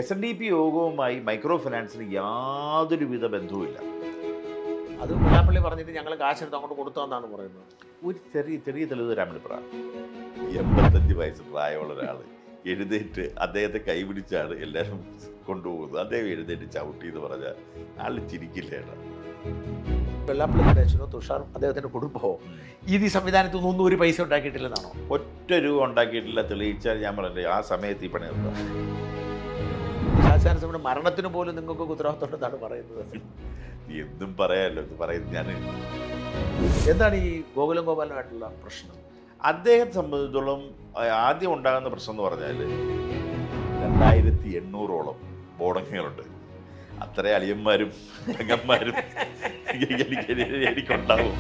SNDP യോഗവുമായി micro ഫിനാൻസിന് യാതൊരുവിധ ബന്ധവുമില്ല. അത് വെള്ളാപ്പള്ളി പറഞ്ഞിട്ട് ഞങ്ങൾ കാശെടുത്ത് അങ്ങോട്ട് കൊടുത്തോന്നാണ് പറയുന്നത്. ഒരു ചെറിയ തെളിവ് തരാൻ വേണ്ടി പറ. 85 വയസ്സ് പ്രായമുള്ള ഒരാൾ എഴുന്നേറ്റ് അദ്ദേഹത്തെ കൈപിടിച്ചാണ് എല്ലാവരും കൊണ്ടുപോകുന്നത്. അദ്ദേഹം എഴുന്നേറ്റ് ചവിട്ടി എന്ന് പറഞ്ഞാൽ ആൾ ചിരിക്കില്ലേടാ. വെള്ളാപ്പള്ളി നടേശനോ തുഷാർ അദ്ദേഹത്തിൻ്റെ കുടുംബമോ ഈ സംവിധാനത്തിൽ നിന്നൊന്നും ഒരു പൈസ ഉണ്ടാക്കിയിട്ടില്ലെന്നാണോ? ഒറ്റ രൂപ ഉണ്ടാക്കിയിട്ടില്ല. തെളിയിച്ചാൽ ഞാൻ പറഞ്ഞില്ലേ ആ സമയത്ത് ഈ പണി നിർത്താം. ശാസ്ത്രാനുസൃതയുടെ മരണത്തിന് പോലും നിങ്ങൾക്ക് ഉത്തരവാദിത്തമുണ്ടെന്നാണ് പറയുന്നത്. എന്തും പറയാമല്ലോ. ഇത് പറയുന്നത് ഞാൻ എന്താണ് ഈ ഗോകുലം ഗോപാലനുമായിട്ടുള്ള പ്രശ്നം? അദ്ദേഹത്തെ സംബന്ധിച്ചിടത്തോളം ആദ്യം ഉണ്ടാകുന്ന പ്രശ്നം എന്ന് പറഞ്ഞാൽ 2800ഓളം ബോർഡങ്ങുകളുണ്ട്. അത്ര അളിയന്മാരും അംഗന്മാരും എനിക്കുണ്ടാവും.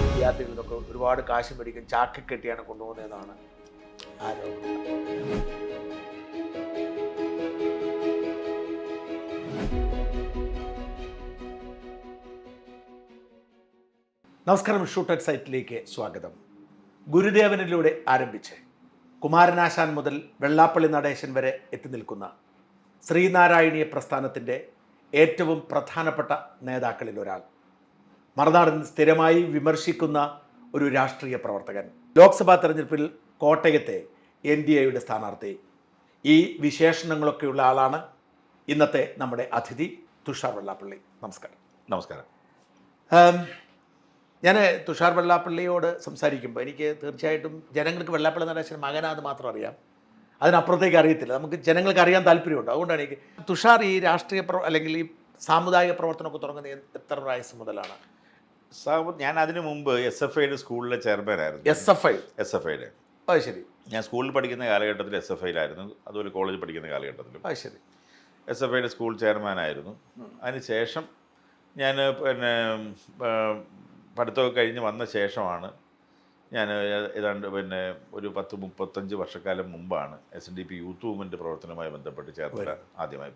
വിദ്യാർത്ഥികളിൽ നിന്നൊക്കെ ഒരുപാട് കാശ് മേടിക്കും, ചാക്കി കെട്ടിയാണ് കൊണ്ടുപോകുന്നതെന്നാണ് ആരോപണം. നമസ്കാരം, ഷൂട്ടഡ് സൈറ്റിലേക്ക് സ്വാഗതം. ഗുരുദേവനിലൂടെ ആരംഭിച്ച് കുമാരനാശാൻ മുതൽ വെള്ളാപ്പള്ളി നടേശൻ വരെ എത്തി നിൽക്കുന്ന ശ്രീനാരായണീയ പ്രസ്ഥാനത്തിൻ്റെ ഏറ്റവും പ്രധാനപ്പെട്ട നേതാക്കളിൽ ഒരാൾ, മറുനാടൻ സ്ഥിരമായി വിമർശിക്കുന്ന ഒരു രാഷ്ട്രീയ പ്രവർത്തകൻ, ലോക്സഭാ തെരഞ്ഞെടുപ്പിൽ കോട്ടയത്തെ NDAയുടെ സ്ഥാനാർത്ഥി, ഈ വിശേഷണങ്ങളൊക്കെയുള്ള ആളാണ് ഇന്നത്തെ നമ്മുടെ അതിഥി തുഷാർ വെള്ളാപ്പള്ളി. നമസ്കാരം. നമസ്കാരം. ഞാൻ തുഷാർ വെള്ളാപ്പള്ളിയോട് സംസാരിക്കുമ്പോൾ എനിക്ക് തീർച്ചയായിട്ടും ജനങ്ങൾക്ക് വെള്ളാപ്പള്ളി നടേശൻ മകനാത് മാത്രം അറിയാം, അതിനപ്പുറത്തേക്ക് അറിയത്തില്ല. നമുക്ക് ജനങ്ങൾക്ക് അറിയാൻ താല്പര്യമുണ്ട്. അതുകൊണ്ടാണ് എനിക്ക് തുഷാർ ഈ രാഷ്ട്രീയ അല്ലെങ്കിൽ ഈ സാമുദായിക പ്രവർത്തനമൊക്കെ തുടങ്ങുന്നത് എത്ര വയസ്സ് മുതലാണ്? ഞാൻ അതിനു മുമ്പ് SFIയുടെ സ്കൂളിലെ ചെയർമാനായിരുന്നു. SFIയുടെ. അത് ശരി. ഞാൻ സ്കൂളിൽ പഠിക്കുന്ന കാലഘട്ടത്തിൽ SFIയിലായിരുന്നു. അതുപോലെ കോളേജിൽ പഠിക്കുന്ന കാലഘട്ടത്തിലും അത് ശരി. SFIയുടെ സ്കൂൾ ചെയർമാനായിരുന്നു. അതിനുശേഷം ഞാൻ പഠിത്തമൊക്കെ കഴിഞ്ഞ് വന്ന ശേഷമാണ് ഞാൻ ഏതാണ്ട് ഒരു 10-35 വർഷക്കാലം മുമ്പാണ് SNDP യൂത്ത് മൂവ്മെൻറ്റ് പ്രവർത്തനവുമായി ബന്ധപ്പെട്ട് ചേർത്തല ആദ്യമായി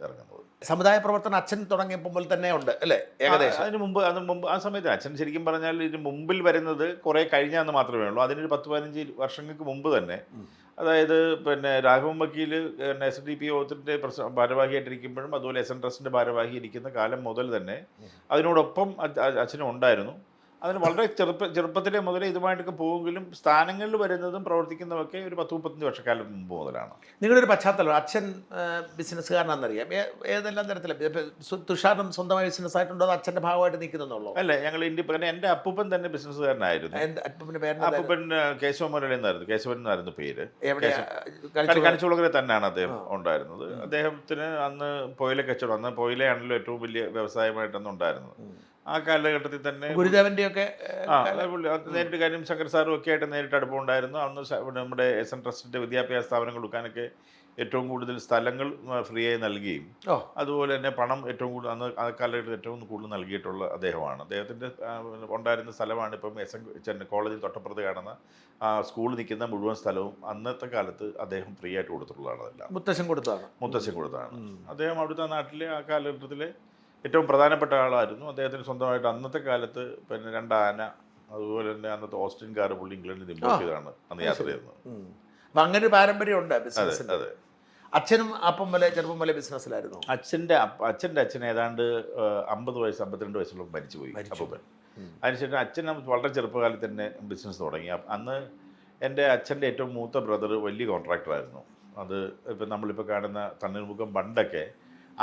ഇറങ്ങുന്നത്. സമുദായ പ്രവർത്തനം അച്ഛൻ തുടങ്ങിയപ്പോൾ പോലെ തന്നെ ഉണ്ട് അല്ലേ? ഏകദേശം അതിന് മുമ്പ് ആ സമയത്ത് അച്ഛൻ ശരിക്കും പറഞ്ഞാൽ ഇതിന് മുമ്പിൽ വരുന്നത് കുറേ കഴിഞ്ഞാന്ന് മാത്രമേ ഉള്ളൂ. അതിനൊരു 10-15 വർഷങ്ങൾക്ക് മുമ്പ് തന്നെ, അതായത് രാഘവൻ വക്കീൽ SNDP യോഗത്തിൻ്റെ ഭാരവാഹിയായിട്ടിരിക്കുമ്പോഴും അതുപോലെ SN ട്രസ്റ്റിൻ്റെ ഭാരവാഹി ഇരിക്കുന്ന കാലം മുതൽ തന്നെ അതിനോടൊപ്പം അച്ഛനും ഉണ്ടായിരുന്നു. അതിന് വളരെ ചെറുപ്പത്തിലെ മുതലേ ഇതുമായിട്ടൊക്കെ പോകുമെങ്കിലും സ്ഥാനങ്ങളിൽ വരുന്നതും പ്രവർത്തിക്കുന്നതൊക്കെ ഒരു 10-35 വർഷക്കാലം മുമ്പ് മുതലാണ്. നിങ്ങളുടെ ഒരു പശ്ചാത്തലം, അച്ഛൻ ബിസിനസ്സുകാരനാണെന്നറിയാം. ഏതെല്ലാം തരത്തിലാണ്? തുഷാറിനും സ്വന്തമായി ബിസിനസ് ആയിട്ടുണ്ടോ, അത് അച്ഛൻ്റെ ഭാഗമായിട്ട് നിൽക്കുന്നുള്ളൂ? അല്ല, ഞങ്ങൾ എൻ്റെ അപ്പൂപ്പൻ തന്നെ ബിസിനസ്സുകാരനായിരുന്നു. അപ്പൂപ്പൻ കേശവ മുരളി എന്നായിരുന്നു, കേശവൻ എന്നായിരുന്നു പേര്. കണിച്ചുകുളങ്ങര തന്നെയാണ് അദ്ദേഹം ഉണ്ടായിരുന്നത്. അദ്ദേഹത്തിന് അന്ന് പുകയില കച്ചവടം, അന്ന് പുകയിലയാണല്ലോ ഏറ്റവും വലിയ വ്യവസായമായിട്ടൊന്നും ഉണ്ടായിരുന്നത്. ആ കാലഘട്ടത്തിൽ തന്നെ ഗുരുദേവൻ്റെ ഒക്കെ നേരിട്ട് കാര്യം ശങ്കർ സാറും ഒക്കെ ആയിട്ട് നേരിട്ട് അടുപ്പമുണ്ടായിരുന്നു. അന്ന് നമ്മുടെ SN ട്രസ്റ്റിൻ്റെ വിദ്യാഭ്യാസ സ്ഥാപനങ്ങൾ കൊടുക്കാനൊക്കെ ഏറ്റവും കൂടുതൽ സ്ഥലങ്ങൾ ഫ്രീ ആയി നൽകുകയും അതുപോലെ തന്നെ പണം ഏറ്റവും കൂടുതൽ അന്ന് ആ കാലഘട്ടത്തിൽ ഏറ്റവും കൂടുതൽ നൽകിയിട്ടുള്ള അദ്ദേഹമാണ്. അദ്ദേഹത്തിൻ്റെ ഉണ്ടായിരുന്ന സ്ഥലമാണ് ഇപ്പം SN കോളേജിൽ തൊട്ടപ്പുറത്ത് കാണുന്ന സ്കൂൾ നിൽക്കുന്ന മുഴുവൻ സ്ഥലവും അന്നത്തെ കാലത്ത് അദ്ദേഹം ഫ്രീ ആയിട്ട് കൊടുത്തിട്ടുള്ളതാണ്. അതെല്ലാം മുത്തശ്ശൻ കൊടുത്തതാണ്. അദ്ദേഹം അവിടുത്തെ നാട്ടിലെ ആ കാലഘട്ടത്തിലെ ഏറ്റവും പ്രധാനപ്പെട്ട ആളായിരുന്നു. അദ്ദേഹത്തിന് സ്വന്തമായിട്ട് അന്നത്തെ കാലത്ത് 2 ആന, അതുപോലെ തന്നെ അന്നത്തെ ഓസ്റ്റിൻ കാർ പുള്ളി ഇംഗ്ലണ്ടിൽ ഇമ്പോർട്ട് ചെയ്താണ് അന്ന് യാത്ര ചെയ്യുന്നത്. അപ്പം അങ്ങനെ ഒരു പാരമ്പര്യമുണ്ട് ബിസിനസ്സിൽ. അതെ. അച്ഛനും ചെറുപ്പം മുതലേ ബിസിനസ്സിലായിരുന്നു. അച്ഛൻ്റെ അച്ഛൻ ഏതാണ്ട് 50 വയസ്സ് 52 വയസ്സുള്ള മരിച്ചുപോയി അപ്പൂപ്പൻ. അതിനുശേഷം അച്ഛൻ വളരെ ചെറുപ്പകാലത്ത് തന്നെ ബിസിനസ് തുടങ്ങി. അന്ന് എൻ്റെ അച്ഛൻ്റെ ഏറ്റവും മൂത്ത ബ്രദർ വലിയ കോൺട്രാക്ടറായിരുന്നു. അത് ഇപ്പം നമ്മളിപ്പോൾ കാണുന്ന തണ്ണീർമുക്കം ബണ്ടൊക്കെ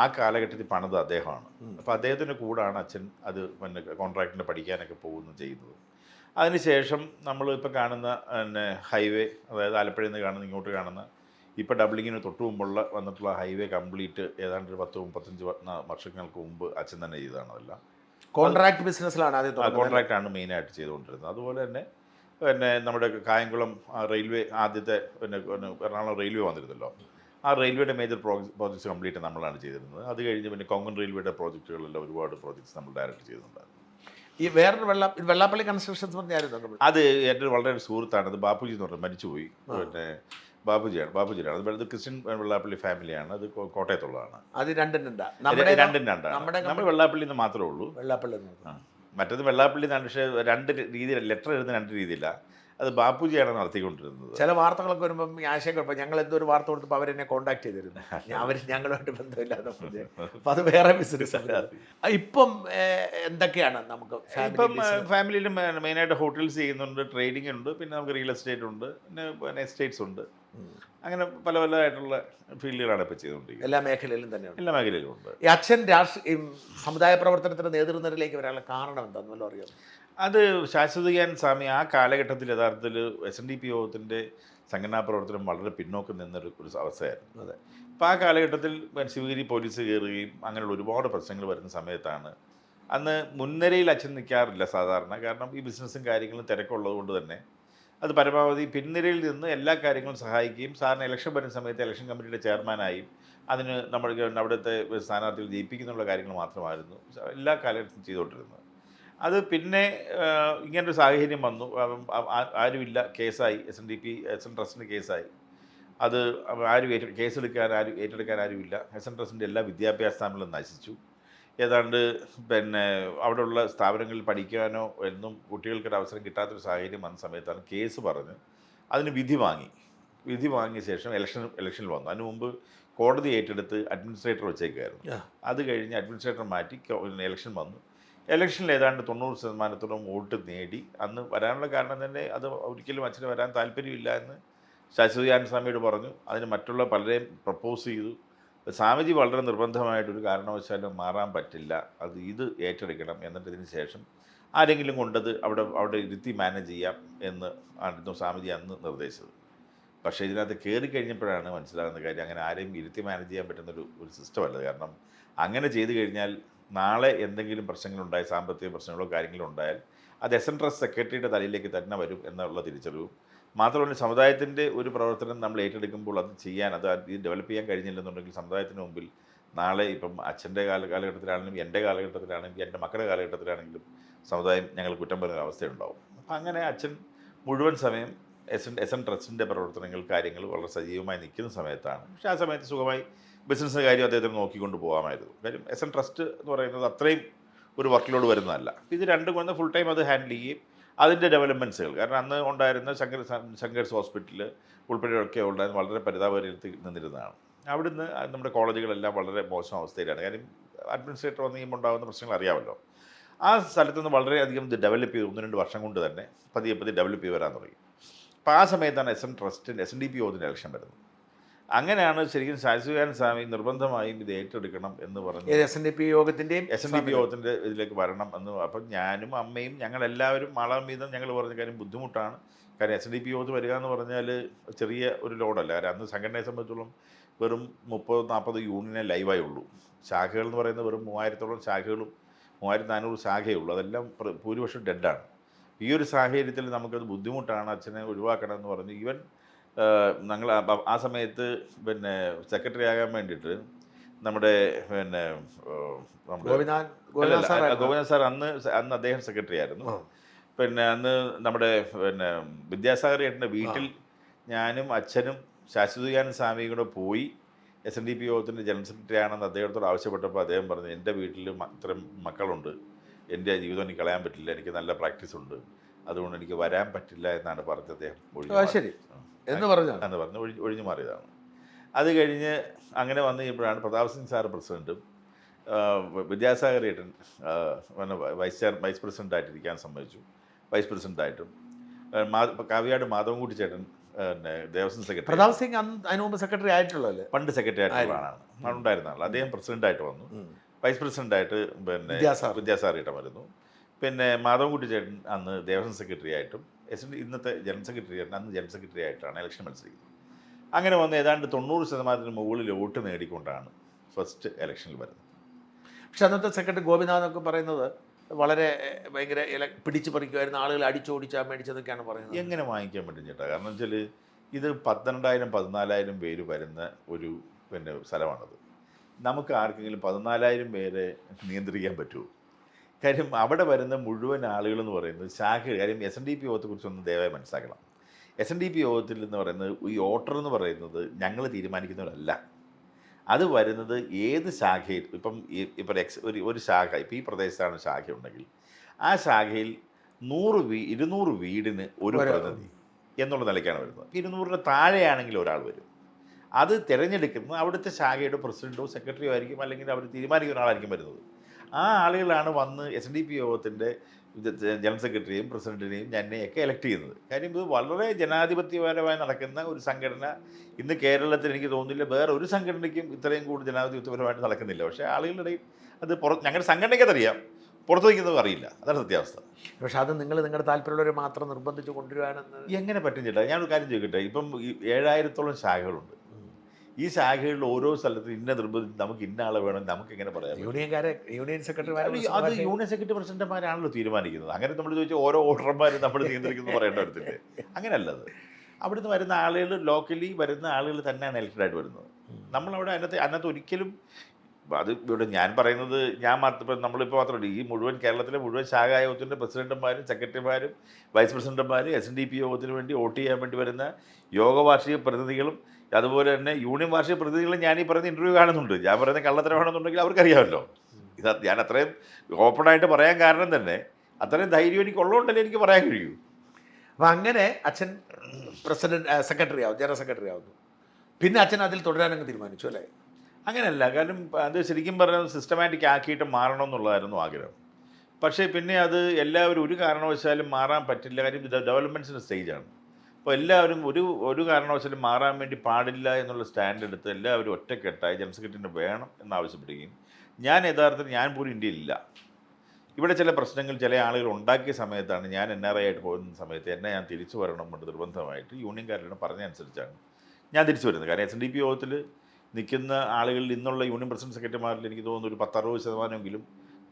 ആ കാലഘട്ടത്തിൽ പണിത് അദ്ദേഹമാണ്. അപ്പോൾ അദ്ദേഹത്തിൻ്റെ കൂടാണ് അച്ഛൻ അത് കോൺട്രാക്ടിൻ്റെ പഠിക്കാനൊക്കെ ചെയ്യുന്നത്. അതിനുശേഷം നമ്മളിപ്പോൾ കാണുന്ന ഹൈവേ, അതായത് ആലപ്പുഴയിൽ നിന്ന് കാണുന്ന ഇങ്ങോട്ട് കാണുന്ന ഇപ്പോൾ ഡബ്ലിങ്ങിന് തൊട്ട് മുമ്പുള്ള വന്നിട്ടുള്ള ഹൈവേ കംപ്ലീറ്റ് ഏതാണ്ട് ഒരു 10-35 വർഷങ്ങൾക്ക് മുമ്പ് അച്ഛൻ തന്നെ ചെയ്തതാണ്. അതെല്ലാം കോൺട്രാക്ട് ബിസിനസ്സിലാണ്. കോൺട്രാക്റ്റാണ് മെയിനായിട്ട് ചെയ്തുകൊണ്ടിരുന്നത്. അതുപോലെ തന്നെ നമ്മുടെ കായംകുളം റെയിൽവേ, ആദ്യത്തെ എറണാകുളം റെയിൽവേ വന്നിരുന്നല്ലോ, ആ റെയിൽവേയുടെ മേജർ പ്രോജക്ട്സ് കംപ്ലീറ്റ് നമ്മളാണ് ചെയ്തിരുന്നത്. അത് കഴിഞ്ഞ് കൊങ്കൺ റെയിൽവേയുടെ പ്രോജക്റ്റുകളെല്ലാം ഒരുപാട് പ്രോജക്ട്സ് നമ്മൾ ഡയറക്റ്റ് ചെയ്തിട്ടുണ്ടായിരുന്നു. ഈ വേറൊരു വെള്ളാപ്പള്ളി കൺസ്ട്രക്ഷൻസ് പറഞ്ഞായിരുന്നു. അത് എൻ്റെ വളരെ ഒരു സുഹൃത്താണ്. അത് ബാപ്പുജി എന്ന് പറഞ്ഞാൽ മരിച്ചുപോയി. ബാപ്പുജിയാണ്. അത് ക്രിസ്ത്യൻ വെള്ളാപ്പള്ളി ഫാമിലിയാണ്. അത് കോട്ടയത്തുള്ളതാണ്. അത് രണ്ടും രണ്ടാണ്. നമ്മൾ വെള്ളാപ്പള്ളി എന്ന് മാത്രമേ ഉള്ളൂ. വെള്ളാപ്പള്ളി മറ്റേത് വെള്ളാപ്പള്ളി എന്നാണ്. പക്ഷേ 2 രീതിയിൽ ലെറ്റർ എഴുതുന്ന 2 രീതിയില്ല. അത് ബാപ്പുജിയാണ് നടത്തിക്കൊണ്ടിരുന്നത്. ചില വാർത്തകളൊക്കെ വരുമ്പം ഈ ആശയക്കുഴപ്പം, ഞങ്ങൾ എന്തോ ഒരു വാർത്ത കൊടുത്തപ്പോൾ അവരെന്നെ കോൺടാക്ട് ചെയ്തിരുന്നു, അവർ ഞങ്ങളുമായിട്ട് ബന്ധമില്ലാതെ പറഞ്ഞു. അപ്പം അത് വേറെ ബിസിനസ്. ഇപ്പം എന്തൊക്കെയാണ് നമുക്ക് ഇപ്പം ഫാമിലിയിൽ മെയിനായിട്ട് ഹോട്ടൽസ് ചെയ്യുന്നുണ്ട്, ട്രേഡിംഗ് ഉണ്ട്, പിന്നെ നമുക്ക് റിയൽ എസ്റ്റേറ്റ് ഉണ്ട്, പിന്നെ എസ്റ്റേറ്റ്സ് ഉണ്ട്. അങ്ങനെ പല പലതായിട്ടുള്ള ഫീൽഡുകളാണ് ഇപ്പോൾ ചെയ്തുകൊണ്ടിരിക്കുന്നത്. എല്ലാ മേഖലയിലും തന്നെയാണ്. എല്ലാ മേഖലയിലും ഉണ്ട്. ഈ അച്ഛൻ സമുദായ പ്രവർത്തനത്തിന് നേതൃനിരയിലേക്ക് വരാനുള്ള കാരണം എന്താണെന്ന് വല്ലതും അറിയാം? അത് ശാശ്വതിക്കാൻ സ്വാമി ആ കാലഘട്ടത്തിൽ യഥാർത്ഥത്തിൽ SNDP യോഗത്തിൻ്റെ സംഘടനാ പ്രവർത്തനം വളരെ പിന്നോക്കം നിന്നൊരു അവസ്ഥയായിരുന്നു. അതെ. അപ്പോൾ ആ കാലഘട്ടത്തിൽ ശിവഗിരി പോലീസ് കയറുകയും അങ്ങനെയുള്ള ഒരുപാട് പ്രശ്നങ്ങൾ വരുന്ന സമയത്താണ്. അന്ന് മുൻനിരയിൽ അച്ഛൻ നിൽക്കാറില്ല സാധാരണ, കാരണം ഈ ബിസിനസ്സും കാര്യങ്ങളും തിരക്കുള്ളത് കൊണ്ട് തന്നെ അത് പരമാവധി പിൻനിരയിൽ നിന്ന് എല്ലാ കാര്യങ്ങളും സഹായിക്കുകയും സാറിന് ഇലക്ഷൻ വരുന്ന സമയത്ത് ഇലക്ഷൻ കമ്മിറ്റിയുടെ ചെയർമാനായും അതിന് നമ്മൾ അവിടുത്തെ സ്ഥാനാർത്ഥികൾ ജയിപ്പിക്കുന്നുള്ള കാര്യങ്ങൾ മാത്രമായിരുന്നു എല്ലാ കാലഘട്ടത്തിലും ചെയ്തുകൊണ്ടിരുന്നത്. അത് പിന്നെ ഇങ്ങനൊരു സാഹചര്യം വന്നു, ആരുമില്ല, കേസായി, SNDP SN ട്രസ്റ്റിന് കേസായി. അത് ആരും ഏറ്റെടുക്കാൻ ആരുമില്ല. SN ട്രസ്റ്റിൻ്റെ എല്ലാ വിദ്യാഭ്യാസ സ്ഥാപനങ്ങളും നശിച്ചു. ഏതാണ്ട് പിന്നെ അവിടെയുള്ള സ്ഥാപനങ്ങളിൽ പഠിക്കാനോ എന്നും കുട്ടികൾക്കൊരു അവസരം കിട്ടാത്തൊരു സാഹചര്യം വന്ന സമയത്താണ് കേസ് പറഞ്ഞ് അതിന് വിധി വാങ്ങിയ ശേഷം ഇലക്ഷനിൽ വന്നു. അതിന് മുമ്പ് കോടതി ഏറ്റെടുത്ത് അഡ്മിനിസ്ട്രേറ്റർ വെച്ചേക്കായിരുന്നു. അത് കഴിഞ്ഞ് അഡ്മിനിസ്ട്രേറ്റർ മാറ്റി ഇലക്ഷൻ വന്നു. ഇലക്ഷനിൽ ഏതാണ്ട് 90% വോട്ട് നേടി. അന്ന് വരാനുള്ള കാരണം തന്നെ അത് ഒരിക്കലും അച്ഛന് വരാൻ താല്പര്യമില്ല എന്ന് ശാശ്വതിയാനന്ദ സ്വാമിയോട് പറഞ്ഞു. അതിന് മറ്റുള്ള പലരെയും പ്രപ്പോസ് ചെയ്തു. സ്വാമിജി വളരെ നിർബന്ധമായിട്ടൊരു കാരണവശാലും മാറാൻ പറ്റില്ല, ഇത് ഏറ്റെടുക്കണം, എന്നിട്ട് ഇതിന് ശേഷം ആരെങ്കിലും കൊണ്ടത് അവിടെ ഇരുത്തി മാനേജ് ചെയ്യാം എന്ന് ആയിരുന്നു സ്വാമിജി അന്ന് നിർദ്ദേശിച്ചത്. പക്ഷേ ഇതിനകത്ത് കയറി കഴിഞ്ഞപ്പോഴാണ് മനസ്സിലാകുന്ന കാര്യം അങ്ങനെ ആരെയും ഇരുത്തി മാനേജ് ചെയ്യാൻ പറ്റുന്നൊരു സിസ്റ്റമല്ല. കാരണം അങ്ങനെ ചെയ്തു കഴിഞ്ഞാൽ നാളെ എന്തെങ്കിലും പ്രശ്നങ്ങളുണ്ടായി, സാമ്പത്തിക പ്രശ്നങ്ങളോ കാര്യങ്ങളോ ഉണ്ടായാൽ അത് SN ട്രസ്റ്റ് സെക്രട്ടറിയുടെ തലയിലേക്ക് തന്നെ വരും എന്നുള്ള തിരിച്ചറിവും മാത്രമല്ല, സമുദായത്തിൻ്റെ ഒരു പ്രവർത്തനം നമ്മൾ ഏറ്റെടുക്കുമ്പോൾ അത് ഡെവലപ്പ് ചെയ്യാൻ കഴിഞ്ഞില്ലെന്നുണ്ടെങ്കിൽ സമുദായത്തിന് മുമ്പിൽ നാളെ ഇപ്പം അച്ഛൻ്റെ കാലഘട്ടത്തിലാണെങ്കിലും എൻ്റെ കാലഘട്ടത്തിലാണെങ്കിലും എൻ്റെ മക്കളുടെ കാലഘട്ടത്തിലാണെങ്കിലും സമുദായം ഞങ്ങൾ കുറ്റം പറയുന്ന അവസ്ഥയുണ്ടാവും. അപ്പം അങ്ങനെ അച്ഛൻ മുഴുവൻ സമയം SN ട്രസ്റ്റിൻ്റെ പ്രവർത്തനങ്ങൾ കാര്യങ്ങൾ വളരെ സജീവമായി നിൽക്കുന്ന സമയത്താണ്. പക്ഷേ ആ സമയത്ത് സുഖമായി ബിസിനസ് കാര്യം അദ്ദേഹത്തിന് നോക്കിക്കൊണ്ട് പോകാമായിരുന്നു. കാര്യം SN ട്രസ്റ്റ് എന്ന് പറയുന്നത് അത്രയും ഒരു വർക്ക് വരുന്നതല്ല. ഇത് രണ്ടും കൊണ്ട് ഫുൾ ടൈം അത് ഹാൻഡിൽ ചെയ്യും. അതിൻ്റെ ഡെവലപ്മെൻറ്റ്സുകൾ, കാരണം അന്ന് ഉണ്ടായിരുന്ന ശങ്കേഴ്സ് ഹോസ്പിറ്റൽ ഉൾപ്പെടെയൊക്കെ ഉണ്ടായിരുന്ന വളരെ പരിതാപകരത്തിൽ നിന്നിരുന്നതാണ്. അവിടുന്ന് നമ്മുടെ കോളേജുകളെല്ലാം വളരെ മോശം അവസ്ഥയിലാണ്. കാര്യം അഡ്മിനിസ്ട്രേറ്റർ വന്ന് കഴിയുമ്പോൾ ഉണ്ടാകുന്ന പ്രശ്നങ്ങൾ അറിയാമല്ലോ. ആ സ്ഥലത്തു നിന്ന് വളരെയധികം ഇത് ഡെവലപ്പ് ചെയ്ത് 1-2 വർഷം കൊണ്ട് തന്നെ പതിയെ ഡെവലപ്പ് ചെയ്ത് വരാൻ തുടങ്ങി. അപ്പോൾ ആ സമയത്താണ് SNDP യോഗത്തിൻ്റെ ഇലക്ഷൻ വരുന്നത്. അങ്ങനെയാണ് ശരിക്കും ശാശ്വതിയാനന്ദ സ്വാമി നിർബന്ധമായും ഇത് ഏറ്റെടുക്കണം എന്ന് പറഞ്ഞു. SNDP യോഗത്തിൻ്റെ ഇതിലേക്ക് വരണം എന്ന്. അപ്പം ഞാനും അമ്മയും ഞങ്ങളെല്ലാവരും മാളം വീതം ഞങ്ങൾ പറഞ്ഞ കാര്യം ബുദ്ധിമുട്ടാണ്. കാര്യം SNDP യോഗത്തിൽ വരിക എന്ന് പറഞ്ഞാൽ ചെറിയ ഒരു ലോഡല്ല. കാര്യം അന്ന് സംഘടനയെ സംബന്ധിച്ചോളം വെറും 30-40 യൂണിയനെ ലൈവായി ഉള്ളൂ. ശാഖകൾ എന്ന് പറയുന്നത് വെറും 3000-ഓളം ശാഖകളും 3400 ശാഖയേ ഉള്ളൂ. അതെല്ലാം ഭൂരിപക്ഷം ഡെഡാണ്. ഈ ഒരു സാഹചര്യത്തിൽ നമുക്കത് ബുദ്ധിമുട്ടാണ്, അച്ഛനെ ഒഴിവാക്കണം എന്ന് പറഞ്ഞു. ഈവൻ ഞങ്ങൾ ആ സമയത്ത് സെക്രട്ടറി ആകാൻ വേണ്ടിയിട്ട് നമ്മുടെ ഗോവിന്ദൻ സാർ അന്ന് അദ്ദേഹം സെക്രട്ടറി ആയിരുന്നു. അന്ന് നമ്മുടെ വിദ്യാസാഗർ ചേട്ടൻ്റെ വീട്ടിൽ ഞാനും അച്ഛനും ശാശ്വതിയാനന്ദ സ്വാമിയും കൂടെ പോയി SNDP യോഗത്തിൻ്റെ ജനറൽ സെക്രട്ടറി ആണെന്ന് അദ്ദേഹത്തോട് ആവശ്യപ്പെട്ടപ്പോൾ അദ്ദേഹം പറഞ്ഞു, എൻ്റെ വീട്ടിൽ ഇത്രയും മക്കളുണ്ട്, എൻ്റെ ജീവിതം എനിക്ക് കളയാൻ പറ്റില്ല, എനിക്ക് നല്ല പ്രാക്ടീസ് ഉണ്ട്, അതുകൊണ്ട് എനിക്ക് വരാൻ പറ്റില്ല എന്നാണ് പറഞ്ഞത്. അദ്ദേഹം ഒഴിഞ്ഞു മാറിയതാണ്. അത് കഴിഞ്ഞ് അങ്ങനെ വന്നു കഴിയുമ്പോഴാണ് പ്രതാപ് സിംഗ് സാർ പ്രസിഡൻറ്റും വിദ്യാസാഗർ ഏട്ടൻ വൈസ് പ്രസിഡൻ്റായിട്ടിരിക്കാൻ സമ്മതിച്ചു. വൈസ് പ്രസിഡൻ്റായിട്ടും കാവ്യാട് മാധവൻകുട്ടി ചേട്ടൻ ദേവസ്വം സെക്രട്ടറി. പ്രതാപ് സിംഗ് അതിന് മുമ്പ് സെക്രട്ടറി ആയിട്ടുള്ളതല്ലേ? പണ്ട് സെക്രട്ടറി ആയിട്ടുള്ളതാണ്, ഉണ്ടായിരുന്ന ആൾ. അദ്ദേഹം പ്രസിഡൻ്റായിട്ട് വന്നു. വൈസ് പ്രസിഡൻ്റായിട്ട് വിദ്യാസാഗർ ഏട്ടൻ വരുന്നു. മാധവൻകുട്ടി ചേട്ടൻ അന്ന് ദേവസ്വം സെക്രട്ടറി ആയിട്ടും ഇന്നത്തെ ജനറൽ സെക്രട്ടറി ആയിട്ട് അന്ന് ജനറൽ സെക്രട്ടറി ആയിട്ടാണ് ഇലക്ഷൻ മത്സരിക്കുന്നത്. അങ്ങനെ വന്ന് ഏതാണ്ട് 90% മുകളിൽ വോട്ട് നേടിക്കൊണ്ടാണ് ഫസ്റ്റ് ഇലക്ഷനിൽ വരുന്നത്. പക്ഷെ അന്നത്തെ സെക്രട്ടറി ഗോപിനാഥൊക്കെ പറയുന്നത് വളരെ ഭയങ്കര പിടിച്ചു പറിക്കുമായിരുന്നു, ആളുകൾ അടിച്ചോടിച്ചാൽ മേടിച്ചതൊക്കെയാണ് പറയുന്നത്. എങ്ങനെ വാങ്ങിക്കാൻ പറ്റും ചേട്ടാ? കാരണം വെച്ചാൽ ഇത് 12,000-14,000 പേര് വരുന്ന ഒരു സ്ഥലമാണത്. നമുക്ക് ആർക്കെങ്കിലും 14,000 പേരെ നിയന്ത്രിക്കാൻ പറ്റുമോ? കാര്യം അവിടെ വരുന്ന മുഴുവൻ ആളുകളെന്ന് പറയുന്നത് ശാഖ. കാര്യം SNDP യോഗത്തെക്കുറിച്ചൊന്നും ദയവായി മനസ്സിലാക്കണം. SNDP യോഗത്തിൽ എന്ന് പറയുന്നത് ഈ വോട്ടർ എന്ന് പറയുന്നത് ഞങ്ങൾ തീരുമാനിക്കുന്നവരല്ല. അത് വരുന്നത് ഏത് ശാഖയിൽ, ഇപ്പം ഒരു ശാഖ, ഇപ്പം ഈ പ്രദേശത്താണ് ശാഖ ഉണ്ടെങ്കിൽ ആ ശാഖയിൽ 200 വീടിന് ഒരു പ്രതിനിധി എന്നുള്ള നിലയ്ക്കാണ് വരുന്നത്. 200 താഴെയാണെങ്കിൽ ഒരാൾ വരും. അത് തിരഞ്ഞെടുക്കുന്നത് അവിടുത്തെ ശാഖയുടെ പ്രസിഡന്റോ സെക്രട്ടറിയോ ആയിരിക്കും, അല്ലെങ്കിൽ അവർ തീരുമാനിക്കുന്ന ഒരാളായിരിക്കും വരുന്നത്. ആ ആളുകളാണ് വന്ന് SNDP യോഗത്തിൻ്റെ ജനറൽ സെക്രട്ടറിയും പ്രസിഡന്റിനെയും എന്നെയൊക്കെ എലക്ട് ചെയ്യുന്നത്. കാര്യം ഇത് വളരെ ജനാധിപത്യപരമായി നടക്കുന്ന ഒരു സംഘടന. ഇന്ന് കേരളത്തിൽ എനിക്ക് തോന്നുന്നില്ല വേറെ ഒരു സംഘടനയ്ക്കും ഇത്രയും കൂടുതൽ ജനാധിപത്യപരമായിട്ട് നടക്കുന്നില്ല. പക്ഷേ ആളുകളുടെ ഇടയിൽ അത് ഞങ്ങളുടെ സംഘടനയ്ക്കതറിയാം, പുറത്തു വയ്ക്കുന്നത് അറിയില്ല. അതാണ് സത്യാവസ്ഥ. പക്ഷെ അത് നിങ്ങളുടെ താല്പര്യമുള്ളവരെ മാത്രം നിർബന്ധിച്ച് കൊണ്ടുവരാനെന്ന് എങ്ങനെ പറ്റും ചേട്ടാ? ഞാനൊരു കാര്യം ചോദിക്കട്ടെ. ഇപ്പം 7000-ഓളം ശാഖകളുണ്ട്. ഈ ശാഖകളിൽ ഓരോ സ്ഥലത്തും ഇന്ന നിർബന്ധിച്ച് നമുക്ക് ഇന്ന ആളെ വേണം നമുക്ക് എങ്ങനെ പറയാം? യൂണിയൻ സെക്രട്ടറിമാർ അത് യൂണിയൻ സെക്രട്ടറി പ്രസിഡന്റുമാരാണല്ലോ തീരുമാനിക്കുന്നത്. അങ്ങനെ നമ്മൾ ചോദിച്ചാൽ ഓരോ വോട്ടർമാരും നമ്മൾ നിയന്ത്രിക്കുന്നു പറയേണ്ട വരത്തില്ലേ? അങ്ങനെയല്ല. അത് അവിടുന്ന് വരുന്ന ആളുകൾ, ലോക്കലി വരുന്ന ആളുകൾ തന്നെയാണ് എലക്റ്റഡായിട്ട് വരുന്നത്. നമ്മളവിടെ അതിനകത്ത് ഒരിക്കലും അത് ഇവിടെ ഞാൻ പറയുന്നത് ഇപ്പം നമ്മളിപ്പോൾ മാത്രമല്ല, ഈ മുഴുവൻ കേരളത്തിലെ മുഴുവൻ ശാഖായോഗത്തിൻ്റെ പ്രസിഡന്റുമാരും സെക്രട്ടറിമാരും വൈസ് പ്രസിഡന്റുമാരും SNDP യോഗത്തിന് വേണ്ടി വോട്ട് ചെയ്യാൻ വേണ്ടി വരുന്ന യോഗവാർഷിക പ്രതിനിധികളും അതുപോലെ തന്നെ യൂണിയൻ വാർഷിക പ്രതിനിധികളും ഞാൻ ഈ പറയുന്ന ഇൻ്റർവ്യൂ കാണുന്നുണ്ട്. ഞാൻ പറയുന്ന കള്ളത്തരമാണെന്നുണ്ടെങ്കിൽ അവർക്കറിയാമല്ലോ. ഇത് ഞാൻ അത്രയും ഓപ്പണായിട്ട് പറയാൻ കാരണം തന്നെ അത്രയും ധൈര്യം എനിക്ക് ഉള്ളതുകൊണ്ടല്ലേ എനിക്ക് പറയാൻ കഴിയൂ. അപ്പം അങ്ങനെ അച്ഛൻ സെക്രട്ടറി ആവും, ജനറൽ സെക്രട്ടറി ആവുന്നു. പിന്നെ അച്ഛൻ അതിൽ തുടരാനങ്ങ് തീരുമാനിച്ചു അല്ലേ? അങ്ങനെയല്ല. കാരണം അത് ശരിക്കും പറഞ്ഞാൽ സിസ്റ്റമാറ്റിക് ആക്കിയിട്ട് മാറണം എന്നുള്ളതായിരുന്നു ആഗ്രഹം. പക്ഷേ പിന്നെ അത് എല്ലാവരും ഒരു കാരണവശാലും മാറാൻ പറ്റില്ല. കാര്യം ഇത് ഡെവലപ്മെൻറ്റ്സിൻ്റെ സ്റ്റേജാണ്. അപ്പോൾ എല്ലാവരും ഒരു കാരണവശാലും മാറാൻ വേണ്ടി പാടില്ല എന്നുള്ള സ്റ്റാൻഡ് എടുത്ത് എല്ലാവരും ഒറ്റക്കെട്ടായി ജനറൽ സെക്രട്ടറിനെ വേണം എന്നാവശ്യപ്പെടുകയും, ഞാൻ പോലും ഇന്ത്യയിലില്ല. ഇവിടെ ചില പ്രശ്നങ്ങൾ ചില ആളുകൾ ഉണ്ടാക്കിയ സമയത്താണ് ഞാൻ NRI ആയിട്ട് പോകുന്ന സമയത്ത് ഞാൻ തിരിച്ചു വരണം കൊണ്ട് നിർബന്ധമായിട്ട് യൂണിയൻകാരോട് പറഞ്ഞതനുസരിച്ചാണ് ഞാൻ തിരിച്ചു വരുന്നത്. കാരണം SNDP യോഗത്തിൽ നിൽക്കുന്ന ആളുകളിൽ ഇന്നുള്ള യൂണിയൻ പ്രസിഡന്റ് സെക്രട്ടറിമാരിൽ എനിക്ക് തോന്നുന്നു ഒരു 10-60%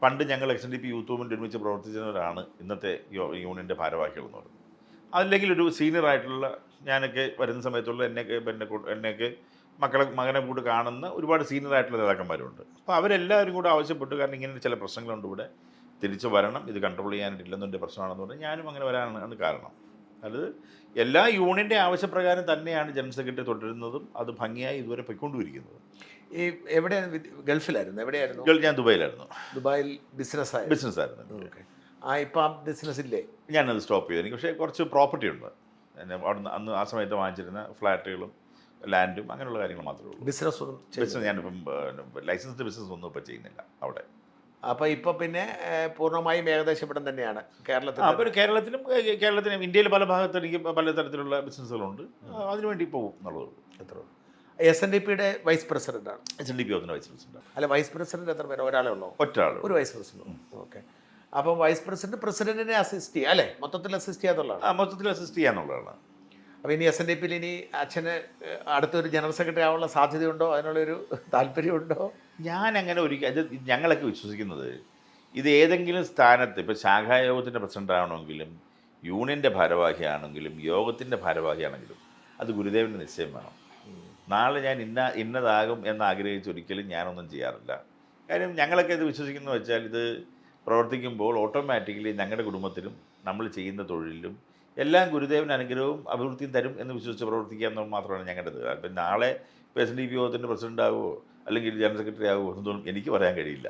പണ്ട് ഞങ്ങൾ SNDP യൂത്ത് മൂവ്മെൻറ്റ് ഒരുമിച്ച് പ്രവർത്തിച്ചവരാണ് ഇന്നത്തെ യൂണിയൻ്റെ ഭാരവാഹികൾ എന്ന് പറയുന്നത്. അല്ലെങ്കിൽ ഒരു സീനിയറായിട്ടുള്ള ഞാനൊക്കെ വരുന്ന സമയത്തുള്ള എന്നെയൊക്കെ മകനെ കൂടെ കാണുന്ന ഒരുപാട് സീനിയറായിട്ടുള്ള നേതാക്കന്മാരുണ്ട്. അപ്പോൾ അവരെല്ലാവരും കൂടെ ആവശ്യപ്പെട്ടു. കാരണം ഇങ്ങനെ ചില പ്രശ്നങ്ങളുണ്ട്, ഇവിടെ തിരിച്ചു വരണം, ഇത് കൺട്രോൾ ചെയ്യാനായിട്ടില്ലെന്നൊരു പ്രശ്നമാണെന്ന് പറഞ്ഞാൽ ഞാനും അങ്ങനെ വരാനാണ് കാരണം. അത് എല്ലാ യൂണിയൻ്റെ ആവശ്യപ്രകാരം തന്നെയാണ് ജനറൽ സെക്രട്ടറി തുടരുന്നതും അത് ഭംഗിയായി ഇതുവരെ പോയിക്കൊണ്ടിരിക്കുന്നത്. ഈ എവിടെയാണ്? ഗൾഫിലായിരുന്നു? എവിടെയായിരുന്നു? ഞാൻ ദുബായിലായിരുന്നു. ദുബായിൽ ബിസിനസ്സായിരുന്നു. ഓക്കെ. ഇപ്പം ആ ബിസിനസ് ഇല്ലേ? ഞാനത് സ്റ്റോപ്പ് ചെയ്തു. എനിക്ക് പക്ഷേ കുറച്ച് പ്രോപ്പർട്ടി ഉണ്ട്. അവിടുന്ന് അന്ന് ആ സമയത്ത് വാങ്ങിച്ചിരുന്ന ഫ്ലാറ്റുകളും ലാൻഡും അങ്ങനെയുള്ള കാര്യങ്ങൾ മാത്രമേ ഉള്ളൂ. ബിസിനസ് ഞാനിപ്പം ലൈസൻസ്ഡ് ബിസിനസ് ഒന്നും ഇപ്പം ചെയ്യുന്നില്ല അവിടെ. അപ്പോൾ ഇപ്പോൾ പിന്നെ പൂർണ്ണമായും ഏകദേശം ഇവിടെ തന്നെയാണ് അപ്പോൾ കേരളത്തിലും ഇന്ത്യയിൽ പല ഭാഗത്ത് എനിക്ക് പല തരത്തിലുള്ള ബിസിനസ്സുകളുണ്ട്. അതിനുവേണ്ടി പോകും എന്നുള്ളതുള്ളൂ. എത്ര SNDPയുടെ വൈസ് പ്രസിഡന്റാണ്? SNDP യോഗത്തിൻ്റെ വൈസ് പ്രസിഡന്റ്. അല്ല, വൈസ് പ്രസിഡന്റ് എത്ര പേര്? ഒരാളേ ഉള്ളൂ? ഒറ്റയാൾ, ഒരു വൈസ് പ്രസിഡന്റ്. ഓക്കെ. അപ്പം വൈസ് പ്രസിഡന്റിനെ അസിസ്റ്റ് ചെയ്യുക അല്ലേ? മൊത്തത്തിൽ അസിസ്റ്റ് ചെയ്യാന്നുള്ളതാണ്. മൊത്തത്തിൽ അസിസ്റ്റ് ചെയ്യാന്നുള്ളതാണ്. അപ്പോൾ ഇനി SNDPയിൽ ഇനി അച്ഛന് അടുത്തൊരു ജനറൽ സെക്രട്ടറി ആവാനുള്ള സാധ്യതയുണ്ടോ? അതിനുള്ളൊരു താല്പര്യമുണ്ടോ? ഞാനങ്ങനെ അത് ഞങ്ങളൊക്കെ വിശ്വസിക്കുന്നത് ഇത് ഏതെങ്കിലും സ്ഥാനത്ത് ഇപ്പോൾ ശാഖായോഗത്തിൻ്റെ പ്രസിഡന്റ് ആവണമെങ്കിലും യൂണിയൻ്റെ ഭാരവാഹിയാണെങ്കിലും യോഗത്തിൻ്റെ ഭാരവാഹിയാണെങ്കിലും അത് ഗുരുദേവൻ്റെ നിശ്ചയം വേണം. നാളെ ഞാൻ ഇന്നതാകും എന്നാഗ്രഹിച്ച് ഒരിക്കലും ഞാനൊന്നും ചെയ്യാറില്ല. കാര്യം ഞങ്ങളൊക്കെ ഇത് വിശ്വസിക്കുന്നു വെച്ചാൽ ഇത് പ്രവർത്തിക്കുമ്പോൾ ഓട്ടോമാറ്റിക്കലി ഞങ്ങളുടെ കുടുംബത്തിലും നമ്മൾ ചെയ്യുന്ന തൊഴിലിലും എല്ലാം ഗുരുദേവൻ അനുഗ്രഹവും അഭിവൃദ്ധിയും തരും എന്ന് വിശ്വസിച്ച് പ്രവർത്തിക്കുക എന്നത് മാത്രമാണ് ഞങ്ങളുടേത്. അപ്പം നാളെ SNDP യോഗത്തിൻ്റെ പ്രസിഡന്റ് ആകുമോ അല്ലെങ്കിൽ ജനറൽ സെക്രട്ടറി ആകുമോ എന്നൊന്നും എനിക്ക് പറയാൻ കഴിയില്ല.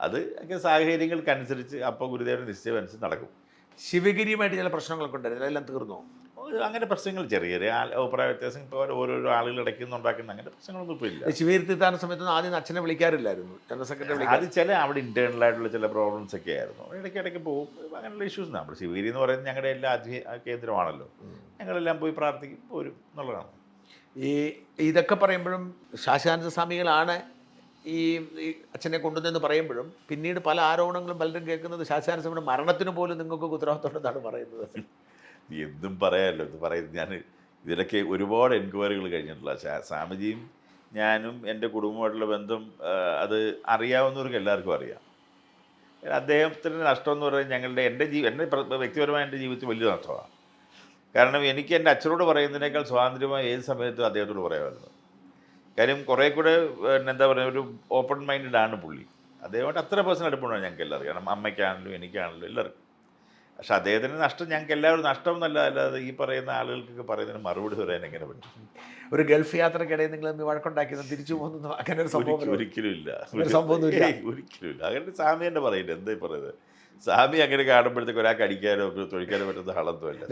അത് സാഹചര്യങ്ങൾക്കനുസരിച്ച് അപ്പോൾ ഗുരുദേവൻ്റെ നിശ്ചയം അനുസരിച്ച് നടക്കും. ശിവഗിരിയുമായിട്ട് ചില പ്രശ്നങ്ങളൊക്കെ ഉണ്ടായിരുന്നു, അതെല്ലാം തീർന്നോ? അങ്ങനെ പ്രശ്നങ്ങൾ ചെറിയ ചെറിയ അഭിപ്രായ വ്യത്യാസം ഇപ്പോൾ ഓരോരോ ആളുകൾ ഇടയ്ക്കുന്നുണ്ടാക്കുന്ന അങ്ങനെ പ്രശ്നങ്ങളൊന്നും ഇപ്പോൾ ഇല്ല. ശിവഗിരി തീർത്ഥാടന സമയത്ത് ആദ്യം അച്ഛനെ വിളിക്കാറില്ലായിരുന്നു ജനറൽ സെക്രട്ടറി? അത് ചില അവിടെ ഇൻറ്റേർണലായിട്ടുള്ള ചില പ്രോബ്ലംസ് ഒക്കെ ആയിരുന്നു. ഇടയ്ക്കിടയ്ക്ക് പോകും, അങ്ങനെയുള്ള ഇഷ്യൂസ്. നമ്മൾ ശിവഗിരി എന്ന് പറയുന്നത് ഞങ്ങളുടെ എല്ലാ കേന്ദ്രമാണല്ലോ. ഞങ്ങളെല്ലാം പോയി പ്രാർത്ഥിക്കും പോരും എന്നുള്ളതാണ്. ഇതൊക്കെ പറയുമ്പോഴും ശാശാനന്ദ സ്വാമികളാണ് ഈ അച്ഛനെ കൊണ്ടുവന്നെന്ന് പറയുമ്പോഴും പിന്നീട് പല ആരോപണങ്ങളും പലരും കേൾക്കുന്നത് ശാശാനന്ദ സ്വാമിയുടെ മരണത്തിന് പോലും നിങ്ങൾക്ക് ഉത്തരവാദിത്തമുണ്ടെന്നാണ് പറയുന്നത്. എന്തും പറയാമല്ലോ. ഇത് പറയുന്നത് ഞാൻ ഇതിലൊക്കെ ഒരുപാട് എൻക്വയറികൾ കഴിഞ്ഞിട്ടുള്ള സ്വാമിജിയും ഞാനും എൻ്റെ കുടുംബമായിട്ടുള്ള ബന്ധം അത് അറിയാവുന്നവർക്ക് എല്ലാവർക്കും അറിയാം. അദ്ദേഹത്തിൻ്റെ നഷ്ടം എന്ന് പറയുന്നത് എൻ്റെ വ്യക്തിപരമായ എൻ്റെ ജീവിതത്തിൽ വലിയ നഷ്ടമാണ്. കാരണം എനിക്ക് എൻ്റെ അച്ഛനോട് പറയുന്നതിനേക്കാൾ സ്വാതന്ത്ര്യമായി ഏത് സമയത്തും അദ്ദേഹത്തോട് പറയാമായിരുന്നു. കാര്യം കുറേ കൂടെ എന്താ പറയുക, ഒരു ഓപ്പൺ മൈൻഡാണ് പുള്ളി. അദ്ദേഹമായിട്ട് അത്ര പേഴ്സണൽ അടുപ്പമുണ്ടാണ് ഞങ്ങൾക്ക് എല്ലാവർക്കും. കാരണം അമ്മയ്ക്കാണെങ്കിലും എനിക്കാണെങ്കിലും എല്ലാവർക്കും. പക്ഷെ അദ്ദേഹത്തിന് നഷ്ടം ഞങ്ങൾക്ക് എല്ലാവരും നഷ്ടം എന്നല്ല, അല്ലാതെ ഈ പറയുന്ന ആളുകൾക്കൊക്കെ പറയുന്നതിന് മറുപടി പറയാൻ എങ്ങനെ പറ്റും? ഒരു ഗൾഫ് യാത്രക്കിടയിൽ നിങ്ങൾ വഴക്കുണ്ടാക്കിയത് തിരിച്ചു പോകുന്നു അങ്ങനെ ഒരു സംഭവം ഒരിക്കലും ഇല്ല. സംഭവം ഒരിക്കലും ഇല്ല. അങ്ങനെ സ്വാമി തന്നെ പറയില്ല. എന്താ പറയുന്നത്? സ്വാമി അങ്ങനെ കാണുമ്പോഴത്തേക്ക് ഒരാൾക്ക് അടിക്കാനോ തൊഴിക്കാനോ പറ്റുന്ന ആളൊന്നുമല്ല.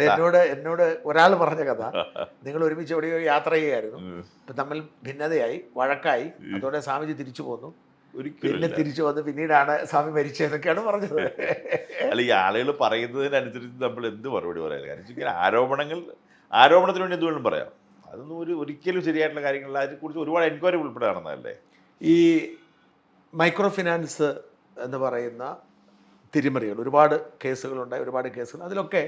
എന്നോട് ഒരാൾ പറഞ്ഞ കഥ, നിങ്ങൾ ഒരുമിച്ച് എവിടെയോ യാത്ര ചെയ്യുകയായിരുന്നു, ഇപ്പം തമ്മിൽ ഭിന്നതയായി, വഴക്കായി, അതോടെ സ്വാമിജി തിരിച്ചു പോന്നു, പിന്നെ തിരിച്ചു വന്ന് പിന്നീടാണ് സ്വാമി മരിച്ചതെന്നൊക്കെയാണ് പറഞ്ഞത്. അല്ല, ഈ ആളുകൾ പറയുന്നതിനനുസരിച്ച് നമ്മൾ എന്ത് മറുപടി പറയാം? കാരണം ഇങ്ങനെ ആരോപണത്തിന് വേണ്ടി എന്തുകൊണ്ടും പറയാം. അതൊന്നും ഒരിക്കലും ശരിയായിട്ടുള്ള കാര്യങ്ങളല്ല. അതിനെക്കുറിച്ച് ഒരുപാട് എൻക്വയറി ഉൾപ്പെടാണെന്നല്ലേ. ഈ മൈക്രോ ഫിനാൻസ് എന്ന് പറയുന്ന തിരിമറികൾ, ഒരുപാട് കേസുകളുണ്ടായി, ഒരുപാട് കേസുകൾ. അതിലൊക്കെ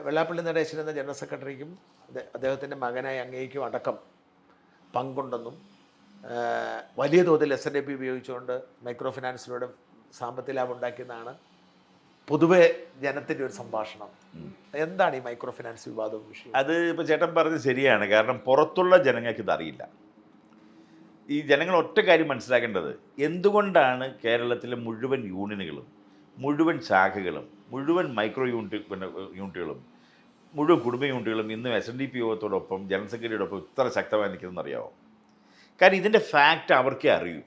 വെള്ളാപ്പള്ളി നടേശൻ എന്ന ജനറൽ സെക്രട്ടറിക്കും അദ്ദേഹത്തിൻ്റെ മകനായ അങ്ങേക്കും അടക്കം പങ്കുണ്ടെന്നും വലിയ തോതിൽ SNDP ഉപയോഗിച്ചുകൊണ്ട് മൈക്രോ ഫിനാൻസിലൂടെ സാമ്പത്തിക ലാഭം ഉണ്ടാക്കിയെന്നാണ് പൊതുവെ ജനത്തിൻ്റെ ഒരു സംഭാഷണം. എന്താണ് ഈ മൈക്രോ ഫിനാൻസ് വിവാദവും വിഷയം? അത് ഇപ്പോൾ ചേട്ടൻ പറഞ്ഞത് ശരിയാണ്. കാരണം പുറത്തുള്ള ജനങ്ങൾക്ക് ഇതറിയില്ല. ഈ ജനങ്ങൾ ഒറ്റ കാര്യം മനസ്സിലാക്കേണ്ടത്, എന്തുകൊണ്ടാണ് കേരളത്തിലെ മുഴുവൻ യൂണിയനുകളും, മുഴുവൻ ശാഖകളും, മുഴുവൻ മൈക്രോ യൂണിറ്റുകളും, മുഴുവൻ കുടുംബ യൂണിറ്റുകളും ഇന്നും SNDP യോഗത്തോടൊപ്പം ജനറൽ സെക്രട്ടറിയോടൊപ്പം ഇത്ര ശക്തമായി നിൽക്കുന്നതെന്ന് അറിയാമോ? കാരണം ഇതിൻ്റെ ഫാക്റ്റ് അവർക്കേ അറിയൂ.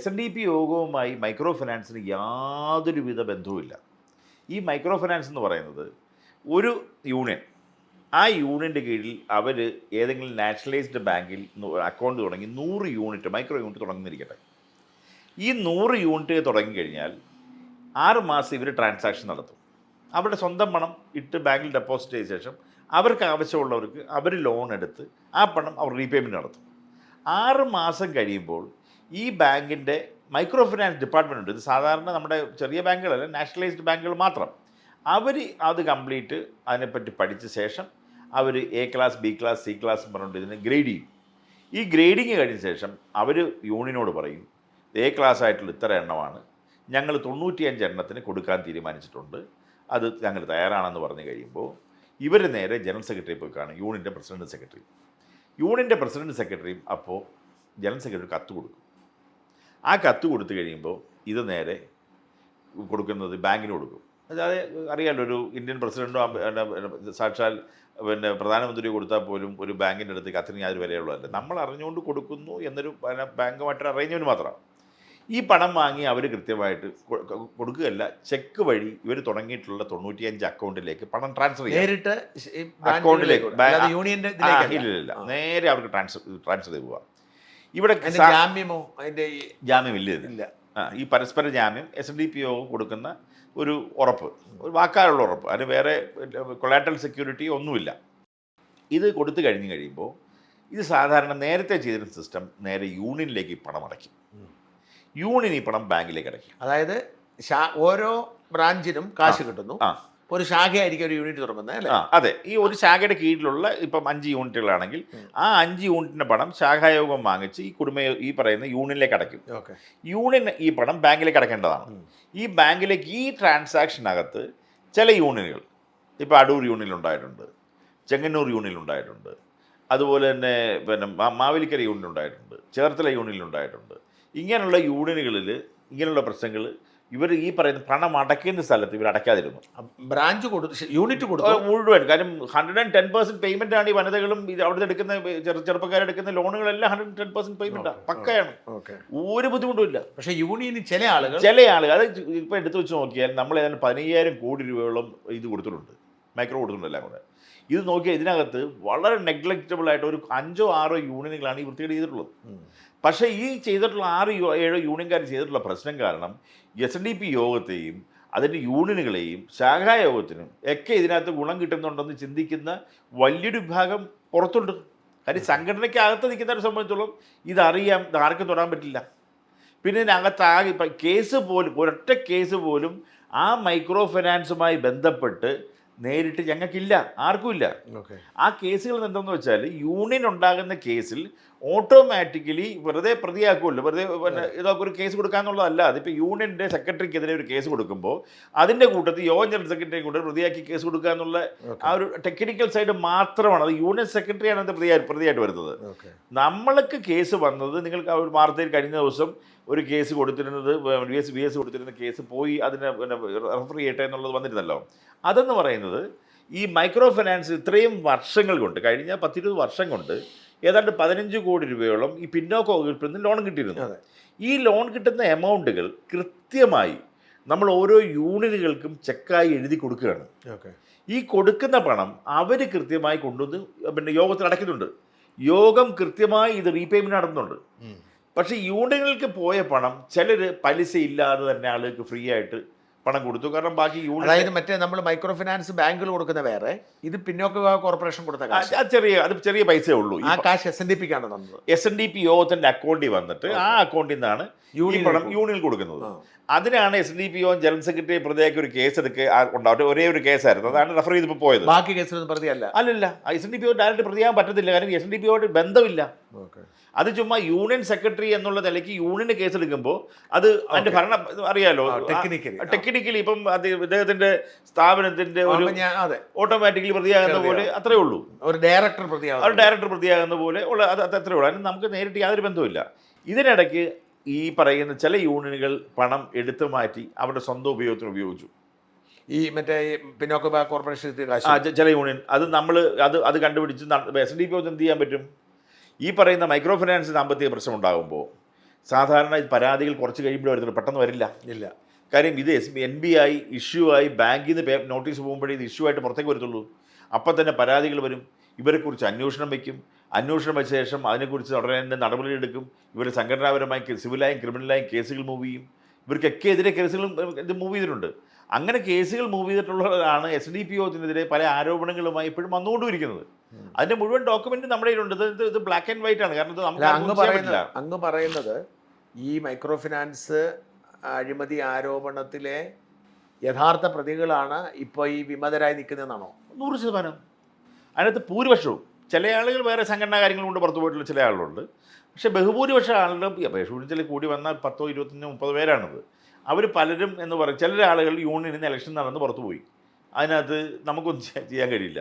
SNDP യോഗവുമായി മൈക്രോ ഫിനാൻസിന് യാതൊരുവിധ ബന്ധവുമില്ല. ഈ മൈക്രോ ഫിനാൻസ് എന്ന് പറയുന്നത് ഒരു യൂണിയൻ, ആ യൂണിയൻ്റെ കീഴിൽ അവർ ഏതെങ്കിലും നാഷണലൈസ്ഡ് ബാങ്കിൽ അക്കൗണ്ട് തുടങ്ങി 100 യൂണിറ്റ് മൈക്രോ യൂണിറ്റ് തുടങ്ങുന്നിരിക്കട്ടെ. ഈ 100 യൂണിറ്റ് തുടങ്ങിക്കഴിഞ്ഞാൽ 6 മാസം ഇവർ ട്രാൻസാക്ഷൻ നടത്തും. അവരുടെ സ്വന്തം പണം ഇട്ട് ബാങ്കിൽ ഡെപ്പോസിറ്റ് ചെയ്ത ശേഷം അവർക്ക് ആവശ്യമുള്ളവർക്ക് അവർ ലോൺ എടുത്ത് ആ പണം അവർ റീപേയ്മെൻറ്റ് നടത്തും. 6 മാസം കഴിയുമ്പോൾ ഈ ബാങ്കിൻ്റെ മൈക്രോ ഫിനാൻസ് ഡിപ്പാർട്ട്മെൻ്റ് ഉണ്ട്. ഇത് സാധാരണ നമ്മുടെ ചെറിയ ബാങ്കുകളല്ല, നാഷണലൈസ്ഡ് ബാങ്കുകൾ മാത്രം. അവർ അത് കംപ്ലീറ്റ് അതിനെപ്പറ്റി പഠിച്ച ശേഷം അവർ A class, B class, C class പറഞ്ഞുകൊണ്ട് ഇതിനെ ഗ്രേഡ് ചെയ്യും. ഈ ഗ്രേഡിങ് കഴിഞ്ഞ ശേഷം അവർ യൂണിയനോട് പറയും, A ക്ലാസ് ആയിട്ടുള്ള ഇത്ര എണ്ണമാണ്, ഞങ്ങൾ 95 എണ്ണത്തിന് കൊടുക്കാൻ തീരുമാനിച്ചിട്ടുണ്ട്, അത് ഞങ്ങൾ തയ്യാറാണെന്ന് പറഞ്ഞു കഴിയുമ്പോൾ ഇവർ നേരെ ജനറൽ സെക്രട്ടറി പോയി കാണും, യൂണിയൻ്റെ പ്രസിഡൻറ്റ് സെക്രട്ടറി. യൂണിയൻ്റെ പ്രസിഡൻറ്റ് സെക്രട്ടറിയും അപ്പോൾ ജനറൽ സെക്രട്ടറി കത്ത് കൊടുക്കും. ആ കത്ത് കൊടുത്തു കഴിയുമ്പോൾ ഇത് നേരെ കൊടുക്കുന്നത് ബാങ്കിന് കൊടുക്കും. അതായത് അറിയാമല്ലോ, ഒരു ഇന്ത്യൻ പ്രസിഡൻറ്റോ സാക്ഷാൽ പ്രധാനമന്ത്രി കൊടുത്താൽ പോലും ഒരു ബാങ്കിൻ്റെ അടുത്ത് കത്തിന് യാതൊരു വിലയുള്ളതല്ല. നമ്മൾ അറിഞ്ഞുകൊണ്ട് കൊടുക്കുന്നു എന്നൊരു ബാങ്കുമായിട്ട് അറിയുന്നവന് മാത്രമാണ്. ഈ പണം വാങ്ങി അവർ കൃത്യമായിട്ട് കൊടുക്കുകയല്ല, ചെക്ക് വഴി ഇവർ തുടങ്ങിയിട്ടുള്ള 95 അക്കൗണ്ടിലേക്ക് പണം ട്രാൻസ്ഫർ ചെയ്യും. നേരിട്ട് അക്കൗണ്ടിലേക്ക് ഇല്ല, നേരെ അവർക്ക് ട്രാൻസ്ഫർ ചെയ്ത് പോവാം. ഇവിടെ ജാമ്യമോ അതിൻ്റെ ജാമ്യമില്ല. ഇതില്ല. ഈ പരസ്പര ജാമ്യം SNDP യോഗം കൊടുക്കുന്ന ഒരു ഉറപ്പ്, ഒരു വാക്കാലുള്ള ഉറപ്പ്, അതിന് വേറെ കൊളാറ്ററൽ സെക്യൂരിറ്റി ഒന്നുമില്ല. ഇത് കൊടുത്തു കഴിയുമ്പോൾ ഇത് സാധാരണ നേരത്തെ ചെയ്തിരുന്ന സിസ്റ്റം നേരെ യൂണിയനിലേക്ക് പണം അടയ്ക്കും. യൂണിയൻ ഈ പണം ബാങ്കിലേക്ക് അടയ്ക്കും. അതായത് ഓരോ ബ്രാഞ്ചിനും കാശ് കിട്ടുന്നു. ഒരു ശാഖയായിരിക്കും ഒരു യൂണിറ്റ് തുടങ്ങുന്നത് അല്ലേ? അതെ. ഈ ഒരു ശാഖയുടെ കീഴിലുള്ള ഇപ്പം 5 യൂണിറ്റുകളാണെങ്കിൽ ആ 5 യൂണിറ്റിൻ്റെ പണം ശാഖായോഗം വാങ്ങിച്ച് ഈ പറയുന്ന യൂണിയനിലേക്ക് അടയ്ക്കും. യൂണിയൻ ഈ പണം ബാങ്കിലേക്ക് അടയ്ക്കേണ്ടതാണ്. ഈ ബാങ്കിലേക്ക് ഈ ട്രാൻസാക്ഷനകത്ത് ചില യൂണിയനുകൾ, ഇപ്പോൾ അടൂർ യൂണിയൻ ഉണ്ടായിട്ടുണ്ട്, ചെങ്ങന്നൂർ യൂണിയൻ ഉണ്ടായിട്ടുണ്ട്, അതുപോലെ തന്നെ മാവേലിക്കര യൂണിയൻ ഉണ്ടായിട്ടുണ്ട്, ചേർത്തല യൂണിയൻ ഉണ്ടായിട്ടുണ്ട്. ഇങ്ങനെയുള്ള യൂണിയനുകളിൽ ഇങ്ങനെയുള്ള പ്രശ്നങ്ങൾ ഇവർ ഈ പറയുന്ന പണം അടയ്ക്കുന്ന സ്ഥലത്ത് ഇവർ അടയ്ക്കാതിരുന്നു. ബ്രാഞ്ച് കൊടുത്തു, യൂണിറ്റ് കൊടുത്തു മുഴുവൻ. കാര്യം 110% പേയ്മെൻ്റ് ആണ് ഈ വനിതകളും അവിടുത്തെ എടുക്കുന്ന ചെറുപ്പക്കാരെടുക്കുന്ന ലോണുകളെല്ലാം 110% പേയ്മെൻറ്റാണ്, പക്കയാണ്, ഒരു ബുദ്ധിമുട്ടുമില്ല. പക്ഷേ യൂണിയന് ചില ആളുകൾ അത് ഇപ്പോൾ എടുത്തു വെച്ച് നോക്കിയാൽ നമ്മൾ ഏതാണ്ട് 15,000 കോടി രൂപയോളം ഇത് കൊടുത്തിട്ടുണ്ട്, മൈക്രോ കൊടുത്തിട്ടുണ്ട് എല്ലാം കൂടെ. ഇത് നോക്കിയാൽ ഇതിനകത്ത് വളരെ നെഗ്ലക്റ്റബിൾ ആയിട്ട് ഒരു 5-6 യൂണിയനുകളാണ് ഈ വൃത്തികേട് ചെയ്തിട്ടുള്ളത്. പക്ഷേ ഈ ചെയ്തിട്ടുള്ള 6-7 യൂണിയൻകാർ ചെയ്തിട്ടുള്ള പ്രശ്നം കാരണം SNDP യോഗത്തെയും അതിൻ്റെ യൂണിയനുകളെയും ശാഖായോഗത്തിനും ഒക്കെ ഇതിനകത്ത് ഗുണം കിട്ടുന്നുണ്ടെന്ന് ചിന്തിക്കുന്ന വലിയൊരു വിഭാഗം പുറത്തുണ്ട്. കാര്യം സംഘടനയ്ക്ക് അകത്ത് നിൽക്കുന്നവരെ സംബന്ധിച്ചോളം ഇതറിയാം, ആർക്കും തൊടാൻ പറ്റില്ല. പിന്നെ ഇതിനകത്താകെ ഇപ്പം കേസ് പോലും, ഒരൊറ്റ കേസ് പോലും ആ മൈക്രോ ഫിനാൻസുമായി ബന്ധപ്പെട്ട് നേരിട്ട് ഞങ്ങൾക്കില്ല, ആർക്കുമില്ല. ആ കേസുകൾ എന്തെന്ന് വെച്ചാൽ യൂണിയൻ ഉണ്ടാകുന്ന കേസിൽ ഓട്ടോമാറ്റിക്കലി വെറുതെ പ്രതിയാക്കുമല്ലോ, വെറുതെ ഇതൊക്കെ ഒരു കേസ് കൊടുക്കാന്നുള്ളതല്ല. അതിപ്പോൾ യൂണിയൻ്റെ സെക്രട്ടറിക്കെതിരെ ഒരു കേസ് കൊടുക്കുമ്പോൾ അതിൻ്റെ കൂട്ടത്തിൽ യോഗം ജനറൽ സെക്രട്ടറി കൂടെ പ്രതിയാക്കി കേസ് കൊടുക്കുക എന്നുള്ള ആ ഒരു ടെക്നിക്കൽ സൈഡ് മാത്രമാണ്. അത് യൂണിയൻ സെക്രട്ടറിയാണ് അത് പ്രതിയായിട്ട് വരുന്നത്. നമ്മൾക്ക് കേസ് വന്നത്, നിങ്ങൾക്ക് ആ ഒരു വാർത്തയിൽ കഴിഞ്ഞ ദിവസം ഒരു കേസ് കൊടുത്തിരുന്നത് VS കൊടുത്തിരുന്ന കേസ് പോയി അതിനെ റെഫർ ചെയ്യട്ടെ എന്നുള്ളത് വന്നിരുന്നല്ലോ. അതെന്ന് പറയുന്നത് ഈ മൈക്രോ ഫിനാൻസ് ഇത്രയും വർഷങ്ങൾ കൊണ്ട്, കഴിഞ്ഞ 10-20 വർഷം കൊണ്ട് ഏതാണ്ട് 15 കോടി രൂപയോളം ഈ പിന്നോക്ക വകുപ്പിൽ നിന്ന് ലോൺ കിട്ടിയിരുന്നു. ഈ ലോൺ കിട്ടുന്ന എമൗണ്ടുകൾ കൃത്യമായി നമ്മൾ ഓരോ യൂണിയനുകൾക്കും ചെക്കായി എഴുതി കൊടുക്കുകയാണ്. ഓക്കെ. ഈ കൊടുക്കുന്ന പണം അവർ കൃത്യമായി കൊണ്ടുവന്ന് പിന്നെ യോഗത്തിൽ അടയ്ക്കുന്നുണ്ട്. യോഗം കൃത്യമായി ഇത് റീപേയ്മെൻറ്റ് നടത്തുന്നുണ്ട്. പക്ഷേ യൂണിയനുകൾക്ക് പോയ പണം ചിലർ പലിശ ഇല്ലാതെ തന്നെ ആളുകൾക്ക് ഫ്രീ ആയിട്ട് പണം കൊടുത്തു. കാരണം ബാക്കി യൂണിയൻ, അതായത് മറ്റേ നമ്മൾ മൈക്രോ ഫിനാൻസ് ബാങ്കുകൾ കൊടുക്കുന്ന വേറെ, ഇത് പിന്നോക്ക വിഭാഗ കോർപ്പറേഷൻ കൊടുത്ത കാശ്, അത് ചെറിയ പൈസയേ ഉള്ളൂ. ആ കാശ് SNDP ക്കാണ് തന്നത്. SNDP യോഗത്തിന്റെ അക്കൗണ്ടിൽ വന്നിട്ട് ആ അക്കൗണ്ടിൽ നിന്നാണ് ഈ പണം യൂണിയൻ കൊടുക്കുന്നത്. അതിനാണ് SNDP യോഗം ജനറൽ സെക്രട്ടറി പ്രതിയാക്കി ഒരു കേസ് ഉണ്ടാവും. ഒരേ ഒരു കേസായിരുന്നു, അതാണ് റെഫർ ചെയ്തപ്പോൾ പോയത്. ബാക്കി കേസിലൊന്നും പ്രതിയല്ല. അല്ലല്ല, SNDP യോഗം ഡയറക്റ്റ് പ്രതിയാകാൻ പറ്റത്തില്ല. കാരണം SNDP യോഗമായിട്ട് ബന്ധമില്ല. അത് ചുമ്മാ യൂണിയൻ സെക്രട്ടറി എന്നുള്ള നിലയ്ക്ക് യൂണിയന് കേസെടുക്കുമ്പോൾ അത് അതിന്റെ ഭരണം അറിയാലോ, ടെക്നിക്കലി ഇപ്പം ഇദ്ദേഹത്തിന്റെ സ്ഥാപനത്തിന്റെ ഒരു ഓട്ടോമാറ്റിക്കലി പ്രതിയാകുന്ന പോലെ അത്രേ ഉള്ളൂ. ഒരു ഡയറക്ടർ പ്രതിയാകുന്ന പോലെ ഉള്ള അത് അത്രേ ഉള്ളൂ. അതിന് നമുക്ക് നേരിട്ട് യാതൊരു ബന്ധമില്ല. ഇതിനിടയ്ക്ക് ഈ പറയുന്ന ചില യൂണിയനുകൾ പണം എടുത്തു മാറ്റി അവരുടെ സ്വന്തം ഉപയോഗത്തിന് ഉപയോഗിച്ചു. ഈ മറ്റേ പിന്നോക്ക വിഭാഗ കോർപ്പറേഷൻ ചില യൂണിയൻ നമ്മൾ അത് കണ്ടുപിടിച്ച് SNDP യോഗത്തിന് എന്ത് ചെയ്യാൻ പറ്റും? ഈ പറയുന്ന മൈക്രോ ഫിനാൻസ് സാമ്പത്തിക പ്രശ്നം ഉണ്ടാകുമ്പോൾ സാധാരണ പരാതികൾ കുറച്ച് കഴിയുമ്പോൾ വരുന്നുള്ളൂ, പെട്ടെന്ന് വരില്ല. കാര്യം ഇത് NBI ഇഷ്യൂ ആയി ബാങ്കിൽ നിന്ന് നോട്ടീസ് പോകുമ്പോഴേ ഇത് ഇഷ്യൂ ആയിട്ട് പുറത്തേക്ക് വരത്തുള്ളൂ. അപ്പം തന്നെ പരാതികൾ വരും. ഇവരെക്കുറിച്ച് അന്വേഷണം വയ്ക്കും. അന്വേഷണം വെച്ച ശേഷം അതിനെക്കുറിച്ച് ഉടനെ തന്നെ നടപടിയെടുക്കും. ഇവർ സംഘടനാപരമായി സിവിലായും ക്രിമിനലായും കേസുകൾ മൂവ് ചെയ്യും. ഇവർക്കൊക്കെ എതിരെ കേസുകളും ഇത് മൂവ് ചെയ്തിട്ടുണ്ട്. അങ്ങനെ കേസുകൾ മൂവ് ചെയ്തിട്ടുള്ളതാണ് SNDP യോഗത്തിനെതിരെ പല ആരോപണങ്ങളുമായി ഇപ്പോഴും വന്നുകൊണ്ടിരിക്കുന്നത്. അതിന്റെ മുഴുവൻ ഡോക്യുമെന്റ് നമ്മുടെ കയ്യിലുണ്ട്. ഇത് ബ്ലാക്ക് ആൻഡ് വൈറ്റ് ആണ്. കാരണം അങ്ങ് പറയുന്നത് ഈ മൈക്രോ ഫിനാൻസ് അഴിമതി ആരോപണത്തിലെ യഥാർത്ഥ പ്രതികളാണ് ഇപ്പോൾ ഈ വിമതരായി നിൽക്കുന്നതെന്നാണോ? 100%. അതിനകത്ത് ഭൂരിപക്ഷവും, ചില ആളുകൾ വേറെ സംഘടനാ കാര്യങ്ങൾ കൊണ്ട് പുറത്തു പോയിട്ടുള്ള ചില ആളുകളുണ്ട്. പക്ഷേ ബഹുഭൂരിപക്ഷം ആളുകളും ചില കൂടി വന്നാൽ 10, 25, 30 പേരാണത്. അവർ പലരും എന്ന് പറയും, ചില ആളുകൾ യൂണിയനിൽ നിന്ന് ഇലക്ഷൻ നടന്ന് പുറത്തു പോയി. അതിനകത്ത് നമുക്കൊന്നും ചെയ്യാൻ കഴിയില്ല.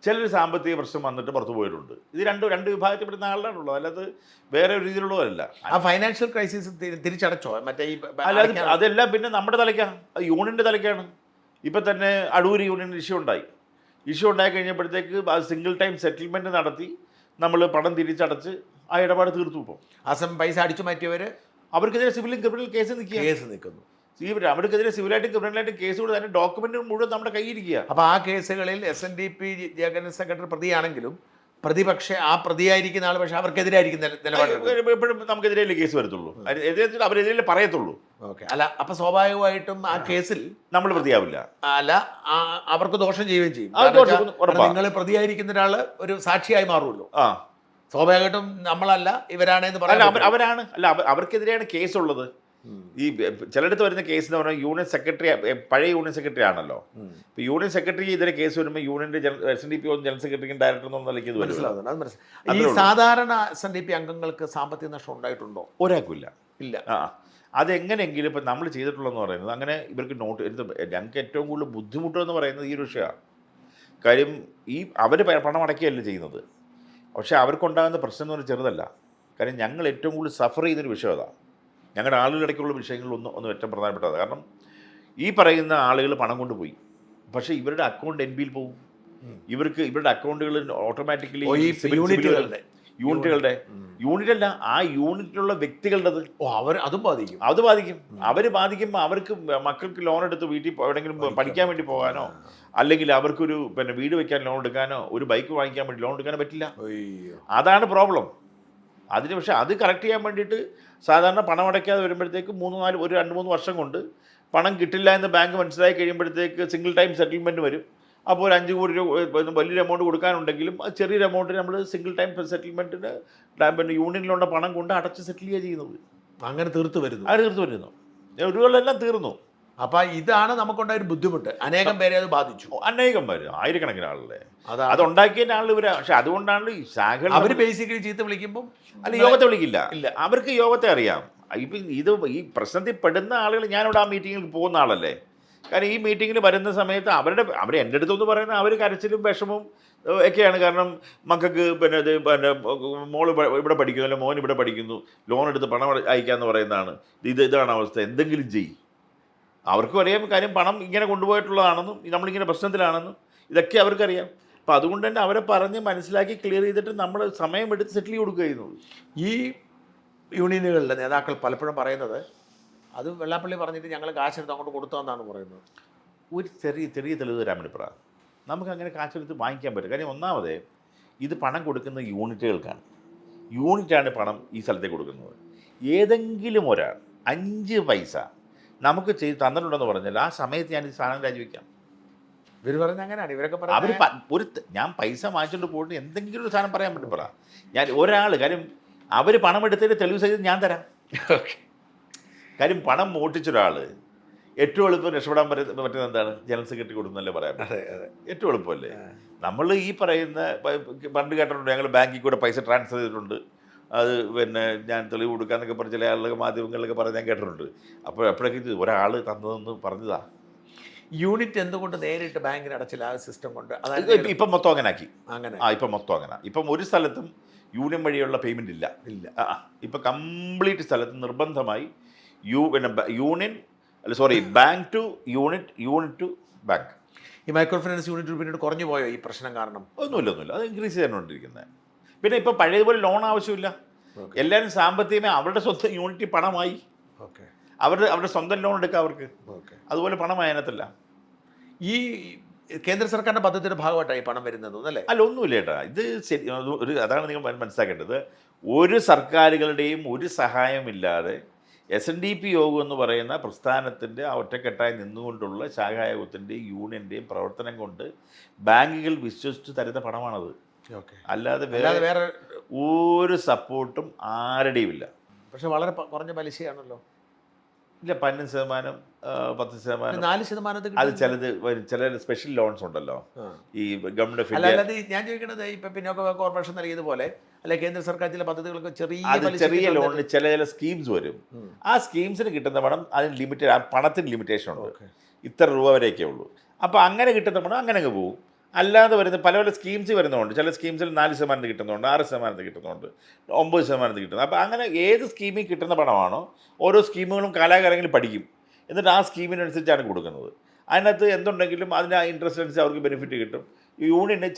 ചിലർ സാമ്പത്തിക പ്രശ്നം വന്നിട്ട് പുറത്തു പോയിട്ടുണ്ട്. ഇത് രണ്ട് വിഭാഗത്തിൽപ്പെടുന്ന ആളുകളാണുള്ളത്, അല്ലാതെ വേറെ ഒരു രീതിയിലുള്ളതല്ല. ആ ഫൈനാൻഷ്യൽ ക്രൈസിസ് തിരിച്ചടച്ചോ? മറ്റേ അതെല്ലാം പിന്നെ നമ്മുടെ തലയ്ക്കാണ്, യൂണിയൻ്റെ തലയ്ക്കാണ്. ഇപ്പം തന്നെ അടൂർ യൂണിയൻ ഇഷ്യൂ ഉണ്ടായി കഴിഞ്ഞപ്പോഴത്തേക്ക് അത് സിംഗിൾ ടൈം സെറ്റിൽമെൻറ്റ് നടത്തി നമ്മൾ പണം തിരിച്ചടച്ച് ആ ഇടപാട് തീർത്തു. ഇപ്പോൾ ആ പൈസ അടിച്ചു മാറ്റിയവർ അവർക്കെതിരെ സിവിലും ക്രിമിനൽ കേസ് നിൽക്കുന്നു. അവർക്കെതിരെ സിവിലായിട്ടും ക്രിമിനലായിട്ടും കേസ് കൊടുത്ത് അതിന്റെ ഡോക്യുമെന്റ് മുഴുവൻ നമ്മുടെ കയ്യിരിക്കുക. അപ്പോൾ ആ കേസുകളിൽ SNDP ജനറൽ സെക്രട്ടറി പ്രതിയാണെങ്കിലും ആ പ്രതിയായിരിക്കുന്ന ആൾ പക്ഷേ അവർക്കെതിരായിരിക്കും നിലപാട്. എപ്പോഴും നമുക്കെതിരെയല്ലേ കേസ് വരത്തുള്ളൂ, അവരെതിരെ പറയത്തുള്ളൂ. ഓക്കെ. അല്ല, അപ്പൊ സ്വാഭാവികമായിട്ടും ആ കേസിൽ നമ്മൾ പ്രതിയാവില്ല. അല്ല, അവർക്ക് ദോഷം ചെയ്യുകയും ചെയ്യും. നിങ്ങൾ പ്രതിയായിരിക്കുന്ന ഒരാള് ഒരു സാക്ഷിയായി മാറുമല്ലോ. സ്വാഭാവികമായിട്ടും നമ്മളല്ല ഇവരാണെന്ന് പറയാം. അവരാണ്. അല്ല, അവർക്കെതിരെയാണ് കേസുള്ളത്. ഈ ചിലയിടത്ത് വരുന്ന കേസ് എന്ന് പറഞ്ഞാൽ യൂണിയൻ സെക്രട്ടറി, പഴയ യൂണിയൻ സെക്രട്ടറി ആണല്ലോ. ഇപ്പൊ യൂണിയൻ സെക്രട്ടറി ഇതിലെ കേസ് വരുമ്പോൾ യൂണിയന്റെ SNDP ജനറൽ സെക്രട്ടറിക്കും ഡയറക്ടർ എന്നുള്ള നിലയ്ക്ക് ഇത് മനസ്സിലാവുന്നത്. ഈ സാധാരണ SNDP അംഗങ്ങൾക്ക് സാമ്പത്തിക നഷ്ടം ഉണ്ടായിട്ടുണ്ടോ? ഒരാൾക്കില്ല. ഇല്ല. അതെങ്ങനെയെങ്കിലും ഇപ്പം നമ്മൾ ചെയ്തിട്ടുള്ളതെന്ന് പറയുന്നത്, അങ്ങനെ ഇവർക്ക് ഞങ്ങൾക്ക് ഏറ്റവും കൂടുതൽ ബുദ്ധിമുട്ടെന്ന് പറയുന്നത് ഈ ഒരു വിഷയമാണ്. കാര്യം അവർ പണം അടയ്ക്കുകയല്ല ചെയ്യുന്നത്. പക്ഷേ അവർക്കുണ്ടാകുന്ന പ്രശ്നം എന്ന് പറഞ്ഞാൽ ചെറുതല്ല. കാര്യം ഞങ്ങൾ ഏറ്റവും കൂടുതൽ സഫർ ചെയ്യുന്നൊരു വിഷയം അതാണ്. ഞങ്ങളുടെ ആളുകളിടയ്ക്കുള്ള വിഷയങ്ങളിലൊന്നും ഏറ്റവും പ്രധാനപ്പെട്ടത്. കാരണം ഈ പറയുന്ന ആളുകൾ പണം കൊണ്ടുപോയി, പക്ഷേ ഇവരുടെ അക്കൗണ്ട് NBയിൽ പോകും. ഇവരുടെ അക്കൗണ്ടുകൾ ഓട്ടോമാറ്റിക്കലി യൂണിറ്റുകളുടെ യൂണിറ്റല്ല, ആ യൂണിറ്റിലുള്ള വ്യക്തികളുടേത് അതും ബാധിക്കും. അവർ ബാധിക്കുമ്പോൾ അവർക്ക് മക്കൾക്ക് ലോൺ എടുത്ത് വീട്ടിൽ എവിടെയെങ്കിലും പഠിക്കാൻ വേണ്ടി പോകാനോ, അല്ലെങ്കിൽ അവർക്കൊരു വീട് വയ്ക്കാൻ ലോൺ എടുക്കാനോ, ഒരു ബൈക്ക് വാങ്ങിക്കാൻ വേണ്ടി ലോൺ എടുക്കാനോ പറ്റില്ല. അതാണ് പ്രോബ്ലം. അതിന് പക്ഷേ അത് കറക്റ്റ് ചെയ്യാൻ വേണ്ടിയിട്ട് സാധാരണ പണം അടയ്ക്കാതെ വരുമ്പോഴത്തേക്ക് 2-3 വർഷം കൊണ്ട് പണം കിട്ടില്ല എന്ന് ബാങ്ക് മനസ്സിലായി കഴിയുമ്പോഴത്തേക്ക് സിംഗിൾ ടൈം സെറ്റിൽമെൻറ്റ് വരും. അപ്പോൾ ഒരു 5 കോടി രൂപ വലിയൊരു എമൗണ്ട് കൊടുക്കാനുണ്ടെങ്കിലും ചെറിയൊരു എമൗണ്ടിന് നമ്മൾ സിംഗിൾ ടൈം സെറ്റിൽമെൻറ്റിന് യൂണിയനിലുള്ള പണം കൊണ്ട് അടച്ച് സെറ്റിൽ ചെയ്യുന്നത്. അങ്ങനെ തീർത്തു വരുന്നു. ഒരുകളെല്ലാം തീർന്നു. അപ്പം ഇതാണ് നമുക്കുണ്ടായ ഒരു ബുദ്ധിമുട്ട്. അനേകം പേരെ അത് ബാധിച്ചു. അനേകം പേര്, ആയിരക്കണക്കിന് ആളുകളെ അതുണ്ടാക്കിയ ആളുകൾ ഇവരാ. പക്ഷെ അതുകൊണ്ടാണല്ലോ ഈ ശാഖകൾ അവർ ബേസിക്കലി ചീത്ത വിളിക്കുമ്പോൾ യോഗത്തെ വിളിക്കില്ല. അവർക്ക് യോഗത്തെ അറിയാം. ഇപ്പം ഈ പ്രശ്നത്തിൽ പെടുന്ന ആളുകൾ, ഞാനിവിടെ ആ മീറ്റിങ്ങിൽ പോകുന്ന ആളല്ലേ. കാരണം ഈ മീറ്റിങ്ങിൽ വരുന്ന സമയത്ത് അവർ എൻ്റെ അടുത്തൊന്ന് പറയുന്നത് അവർ കരച്ചിലും വിഷമവും ഒക്കെയാണ്. കാരണം മക്കൾക്ക് മോൾ ഇവിടെ പഠിക്കുന്നു, അല്ലെ മോൻ ഇവിടെ പഠിക്കുന്നു, ലോൺ എടുത്ത് പണം അയക്കാമെന്ന് പറയുന്നതാണ്. ഇതാണ് അവസ്ഥ, എന്തെങ്കിലും ചെയ്യും. അവർക്കും അറിയാം കാര്യം പണം ഇങ്ങനെ കൊണ്ടുപോയിട്ടുള്ളതാണെന്നും നമ്മളിങ്ങനെ പ്രശ്നത്തിലാണെന്നും ഇതൊക്കെ അവർക്കറിയാം. അപ്പം അതുകൊണ്ട് തന്നെ അവരെ പറഞ്ഞ് മനസ്സിലാക്കി ക്ലിയർ ചെയ്തിട്ട് നമ്മൾ സമയമെടുത്ത് സെറ്റിൽ കൊടുക്കുക ചെയ്യുന്നത്. ഈ യൂണിയനുകളിലെ നേതാക്കൾ പലപ്പോഴും പറയുന്നത് അത് വെള്ളാപ്പള്ളി പറഞ്ഞിട്ട് ഞങ്ങൾ കാശെടുത്ത് അങ്ങോട്ട് കൊടുത്തതെന്നാണ് പറയുന്നത്. ഒരു ചെറിയ തെളിവ് തരാൻ വേണ്ടി പറ. നമുക്ക് അങ്ങനെ കാശെടുത്ത് വാങ്ങിക്കാൻ പറ്റും. കാര്യം ഒന്നാമത് ഇത് പണം കൊടുക്കുന്ന യൂണിറ്റുകൾക്കാണ്. യൂണിറ്റാണ് പണം ഈ സ്ഥലത്തേക്ക് കൊടുക്കുന്നത്. ഏതെങ്കിലും ഒരാൾ 5 പൈസ നമുക്ക് ചെയ്ത് തന്നിട്ടുണ്ടെന്ന് പറഞ്ഞാൽ ആ സമയത്ത് ഞാൻ ഈ സാധനം രാജിവെക്കാം. ഇവർ പറയുന്നത് അങ്ങനെയാണ്. ഇവരൊക്കെ അവർ പറയുന്നത് ഞാൻ പൈസ വാങ്ങിച്ചുകൊണ്ട് പോയിട്ട് എന്തെങ്കിലും ഒരു സാധനം പറയാൻ വേണ്ടി പറ. ഞാൻ ഒരാൾ കാര്യം അവർ പണം എടുത്തതിൻ്റെ തെളിവ് സഹിതം ഞാൻ തരാം. കാര്യം പണം മോഷ്ടിച്ചൊരാൾ ഏറ്റവും എളുപ്പം രക്ഷപ്പെടാൻ പറ്റുന്നത് എന്താണ്? ജനറൽ സെക്രട്ടറി കൊടുക്കുന്നല്ലേ പറയാൻ. ഏറ്റവും എളുപ്പമല്ലേ? നമ്മൾ ഈ പറയുന്ന പണ്ട് കേട്ടിട്ടുണ്ട്, ഞങ്ങൾ ബാങ്കിൽ കൂടെ പൈസ ട്രാൻസ്ഫർ ചെയ്തിട്ടുണ്ട്, അത് പിന്നെ ഞാൻ തെളിവ് കൊടുക്കാന്നൊക്കെ പറഞ്ഞ ചില ആളുകളൊക്കെ മാധ്യമങ്ങളിലൊക്കെ പറഞ്ഞ് ഞാൻ കേട്ടിട്ടുണ്ട്. അപ്പോൾ എപ്പോഴൊക്കെ ഇത് ഒരാൾ തന്നതെന്ന് പറഞ്ഞതാ. യൂണിറ്റ് എന്തുകൊണ്ട് നേരിട്ട് ബാങ്കിന് അടച്ചില്ല? ആ സിസ്റ്റം കൊണ്ട്. അതായത് ഇപ്പം മൊത്തം അങ്ങനെ ആക്കി. അങ്ങനെ ഇപ്പം മൊത്തം അങ്ങനെ. ഇപ്പം ഒരു സ്ഥലത്തും യൂണിയൻ വഴിയുള്ള പേയ്മെൻ്റ് ഇല്ല. ഇപ്പം കംപ്ലീറ്റ് സ്ഥലത്ത് നിർബന്ധമായി union bank two unit, unit two bank. ഈ മൈക്രോ ഫിനാൻസ് യൂണിറ്റ് പിന്നീട് കുറഞ്ഞു പോയോ ഈ പ്രശ്നം കാരണം? ഒന്നുമില്ല, അത് ഇൻക്രീസ് ചെയ്യാനുകൊണ്ടിരിക്കുന്നത്. പിന്നെ ഇപ്പം പഴയതുപോലെ ലോൺ ആവശ്യമില്ല. എല്ലാവരും സാമ്പത്തികമായി അവരുടെ സ്വന്തം യൂണിറ്റ് പണമായി. അവരുടെ സ്വന്തം ലോൺ എടുക്കാം അവർക്ക്. അതുപോലെ പണമായി അതിനകത്തല്ല. ഈ കേന്ദ്ര സർക്കാരിൻ്റെ പദ്ധതിയുടെ ഭാഗമായിട്ടാണ് ഈ പണം വരുന്നത് അല്ലേ? അല്ല, ഒന്നുമില്ല ചേട്ടാ. ഇത് ശരി, അതാണ് നിങ്ങൾ മനസ്സിലാക്കേണ്ടത്. ഒരു സർക്കാരുകളുടെയും ഒരു സഹായമില്ലാതെ SNDP യോഗം എന്ന് പറയുന്ന പ്രസ്ഥാനത്തിൻ്റെ ആ ഒറ്റക്കെട്ടായി നിന്നുകൊണ്ടുള്ള ശാഖായോഗത്തിൻ്റെയും യൂണിയൻ്റെയും പ്രവർത്തനം കൊണ്ട് ബാങ്കുകൾ വിശ്വസിച്ച് തരുന്ന പണമാണത്. അല്ലാതെ വേറെ ഒരു സപ്പോർട്ടും ആരുടെയും ഇല്ല. പക്ഷെ വളരെ കുറഞ്ഞ പലിശയാണല്ലോ. ഇല്ല, 15%, 10%, 4%. അത് ചില സ്പെഷ്യൽ ലോൺസ് ഉണ്ടല്ലോ ഈ ഗവൺമെന്റ്. അല്ലാതെ ഞാൻ ചോദിക്കുന്നത് ഇപ്പം പിന്നോക്ക കോർപ്പറേഷൻ നൽകിയതുപോലെ അല്ലെ കേന്ദ്ര സർക്കാർ ചില പദ്ധതികൾക്ക് ചെറിയ ലോണിന് ചില സ്കീംസ് വരും. ആ സ്കീംസിന് കിട്ടുന്ന പണം അതിന് ലിമിറ്റഡ്, ആ പണത്തിന് ലിമിറ്റേഷൻ ഉണ്ട്. ഇത്ര രൂപ വരെയൊക്കെ ഉള്ളൂ. അപ്പോൾ അങ്ങനെ കിട്ടുന്ന പണം അങ്ങനെ അങ്ങ് പോകും. അല്ലാതെ വരുന്ന പല സ്കീംസ് വരുന്നതുകൊണ്ട് ചില സ്കീംസിൽ 4% കിട്ടുന്നുണ്ട്, 6% കിട്ടുന്നുണ്ട്, 9% കിട്ടുന്നു. അപ്പോൾ അങ്ങനെ ഏത് സ്കീമിൽ കിട്ടുന്ന പണമാണോ ഓരോ സ്കീമുകളും കാലാകാലങ്ങളിൽ പഠിക്കും. എന്നിട്ട് ആ സ്കീമിനനുസരിച്ചാണ് കൊടുക്കുന്നത്. അതിനകത്ത് എന്തുണ്ടെങ്കിലും അതിന് ഇൻട്രസ്റ്റ് അനുസരിച്ച് അവർക്ക് ബെനിഫിറ്റ് കിട്ടും. യൂണിയന്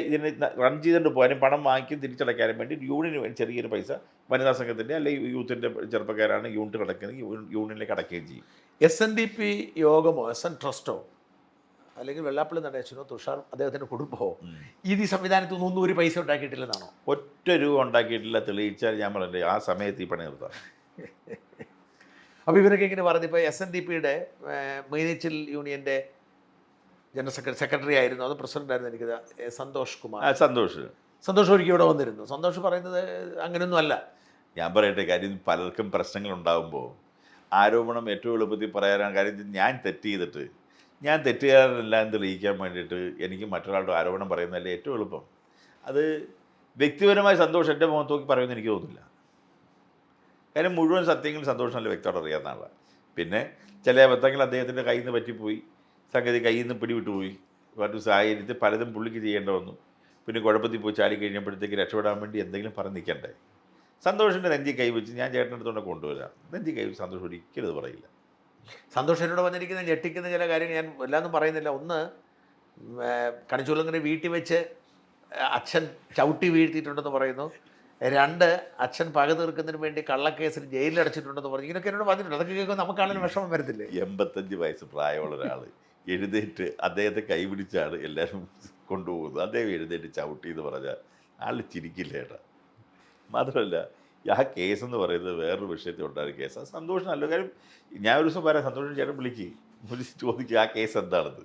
ഇതിന് റൺ ചെയ്തുകൊണ്ട് പോകാനും പണം വാങ്ങിക്കും തിരിച്ചടയ്ക്കാനും വേണ്ടി യൂണിയന് ചെറിയൊരു പൈസ വനിതാ സംഘത്തിൻ്റെ അല്ലെങ്കിൽ യൂത്തിൻ്റെ ചെറുപ്പക്കാരാണ് യൂണിറ്റ് അടയ്ക്കുന്നത്, യൂണിയനിലേക്ക് അടയ്ക്കുകയും ചെയ്യും. SNDP യോഗമോ SN ട്രസ്റ്റോ അല്ലെങ്കിൽ വെള്ളാപ്പള്ളി നടേശനോ തുഷാർ അദ്ദേഹത്തിൻ്റെ കുടുംബമോ ഈ സംവിധാനത്തിൽ നിന്നൊന്നും ഒരു പൈസ ഉണ്ടാക്കിയിട്ടില്ലെന്നാണോ? ഒറ്റ രൂപ ഉണ്ടാക്കിയിട്ടില്ല. തെളിയിച്ചാൽ ഞാൻ പറഞ്ഞില്ലേ ആ സമയത്ത് ഈ പണി നിർത്താം. അപ്പോൾ ഇവരൊക്കെ ഇങ്ങനെ പറഞ്ഞു. ഇപ്പോൾ SNDPയുടെ മീനച്ചിൽ യൂണിയൻ്റെ ജനറൽ സെക്രട്ടറി ആയിരുന്നു, അത് പ്രസിഡന്റ് ആയിരുന്നു, എനിക്ക് സന്തോഷ് കുമാർ. സന്തോഷ് ഒരിക്കലും ഇവിടെ വന്നിരുന്നു. സന്തോഷ് പറയുന്നത് അങ്ങനെയൊന്നും അല്ല. ഞാൻ പറയട്ടെ, കാര്യം പലർക്കും പ്രശ്നങ്ങൾ ഉണ്ടാകുമ്പോൾ ആരോപണം ഏറ്റവും എളുപ്പത്തിൽ പറയാനാണ്. കാര്യം ഞാൻ തെറ്റുകാരനല്ല എന്ന് തെളിയിക്കാൻ വേണ്ടിയിട്ട് എനിക്ക് മറ്റൊരാളുടെ ആരോപണം പറയുന്നതല്ലേ ഏറ്റവും എളുപ്പം. അത് വ്യക്തിപരമായ സന്തോഷം എൻ്റെ മുഖത്ത് നോക്കി പറയുമെന്ന് എനിക്ക് തോന്നുന്നില്ല. കാര്യം മുഴുവൻ സത്യങ്ങൾ സന്തോഷം നല്ല വ്യക്തമായിട്ട് അറിയാവുന്ന ആളാണ്. പിന്നെ ചില അബദ്ധങ്ങൾ അദ്ദേഹത്തിൻ്റെ കയ്യിൽ നിന്ന് പറ്റിപ്പോയി, സംഗതി കയ്യിൽ നിന്ന് പിടിവിട്ടുപോയി, മറ്റു സാഹചര്യത്തിൽ പലതും പുള്ളിക്ക് ചെയ്യേണ്ട വന്നു. പിന്നെ കുഴപ്പത്തിൽ പോയി ചാടി കഴിഞ്ഞപ്പോഴത്തേക്ക് രക്ഷപ്പെടാൻ വേണ്ടി എന്തെങ്കിലും പറഞ്ഞ് നിൽക്കണ്ടേ. സന്തോഷിൻ്റെ നെഞ്ചി കൈവച്ച് ഞാൻ ചേട്ടൻ്റെ അടുത്തോടെ കൊണ്ടുവരാം. നെഞ്ചി കൈവച്ച് സന്തോഷം ഒരിക്കലും ഇത് പറയില്ല. സന്തോഷനോട് വന്നിരിക്കുന്ന ഞെട്ടിക്കുന്ന ചില കാര്യങ്ങൾ ഞാൻ എല്ലാമൊന്നും പറയുന്നില്ല. ഒന്ന്, കണിച്ചുള്ളങ്ങനെ വീട്ടിൽ വെച്ച് അച്ഛൻ ചവിട്ടി വീഴ്ത്തിയിട്ടുണ്ടെന്ന് പറയുന്നു. 2, അച്ഛൻ പക തീർക്കുന്നതിന് വേണ്ടി കള്ളക്കേസിൽ ജയിലിലടച്ചിട്ടുണ്ടെന്ന് പറഞ്ഞു. ഇങ്ങനെയൊക്കെ എന്നോട് പറഞ്ഞിട്ടുണ്ട്. അതൊക്കെ കേൾക്കുമ്പോൾ നമുക്കാണെങ്കിലും വിഷമം വരത്തില്ലേ? 85 വയസ്സ് പ്രായമുള്ള ഒരാൾ എഴുന്നേറ്റ് അദ്ദേഹത്തെ കൈപിടിച്ചാണ് എല്ലാവരും കൊണ്ടുപോകുന്നത്. അദ്ദേഹം എഴുന്നേറ്റ് ചവിട്ടി എന്ന് പറഞ്ഞാൽ ആൾ ചിരിക്കില്ല ചേട്ടാ. മാത്രമല്ല ആ കേസെന്ന് പറയുന്നത് വേറൊരു വിഷയത്തിൽ ഉണ്ടായ കേസാണ്. സന്തോഷമല്ല. കാര്യം ഞാൻ ഒരു ദിവസം പറയാം, സന്തോഷം ചേട്ടൻ വിളിച്ച് ചോദിക്കുക ആ കേസ് എന്താണെന്ന്.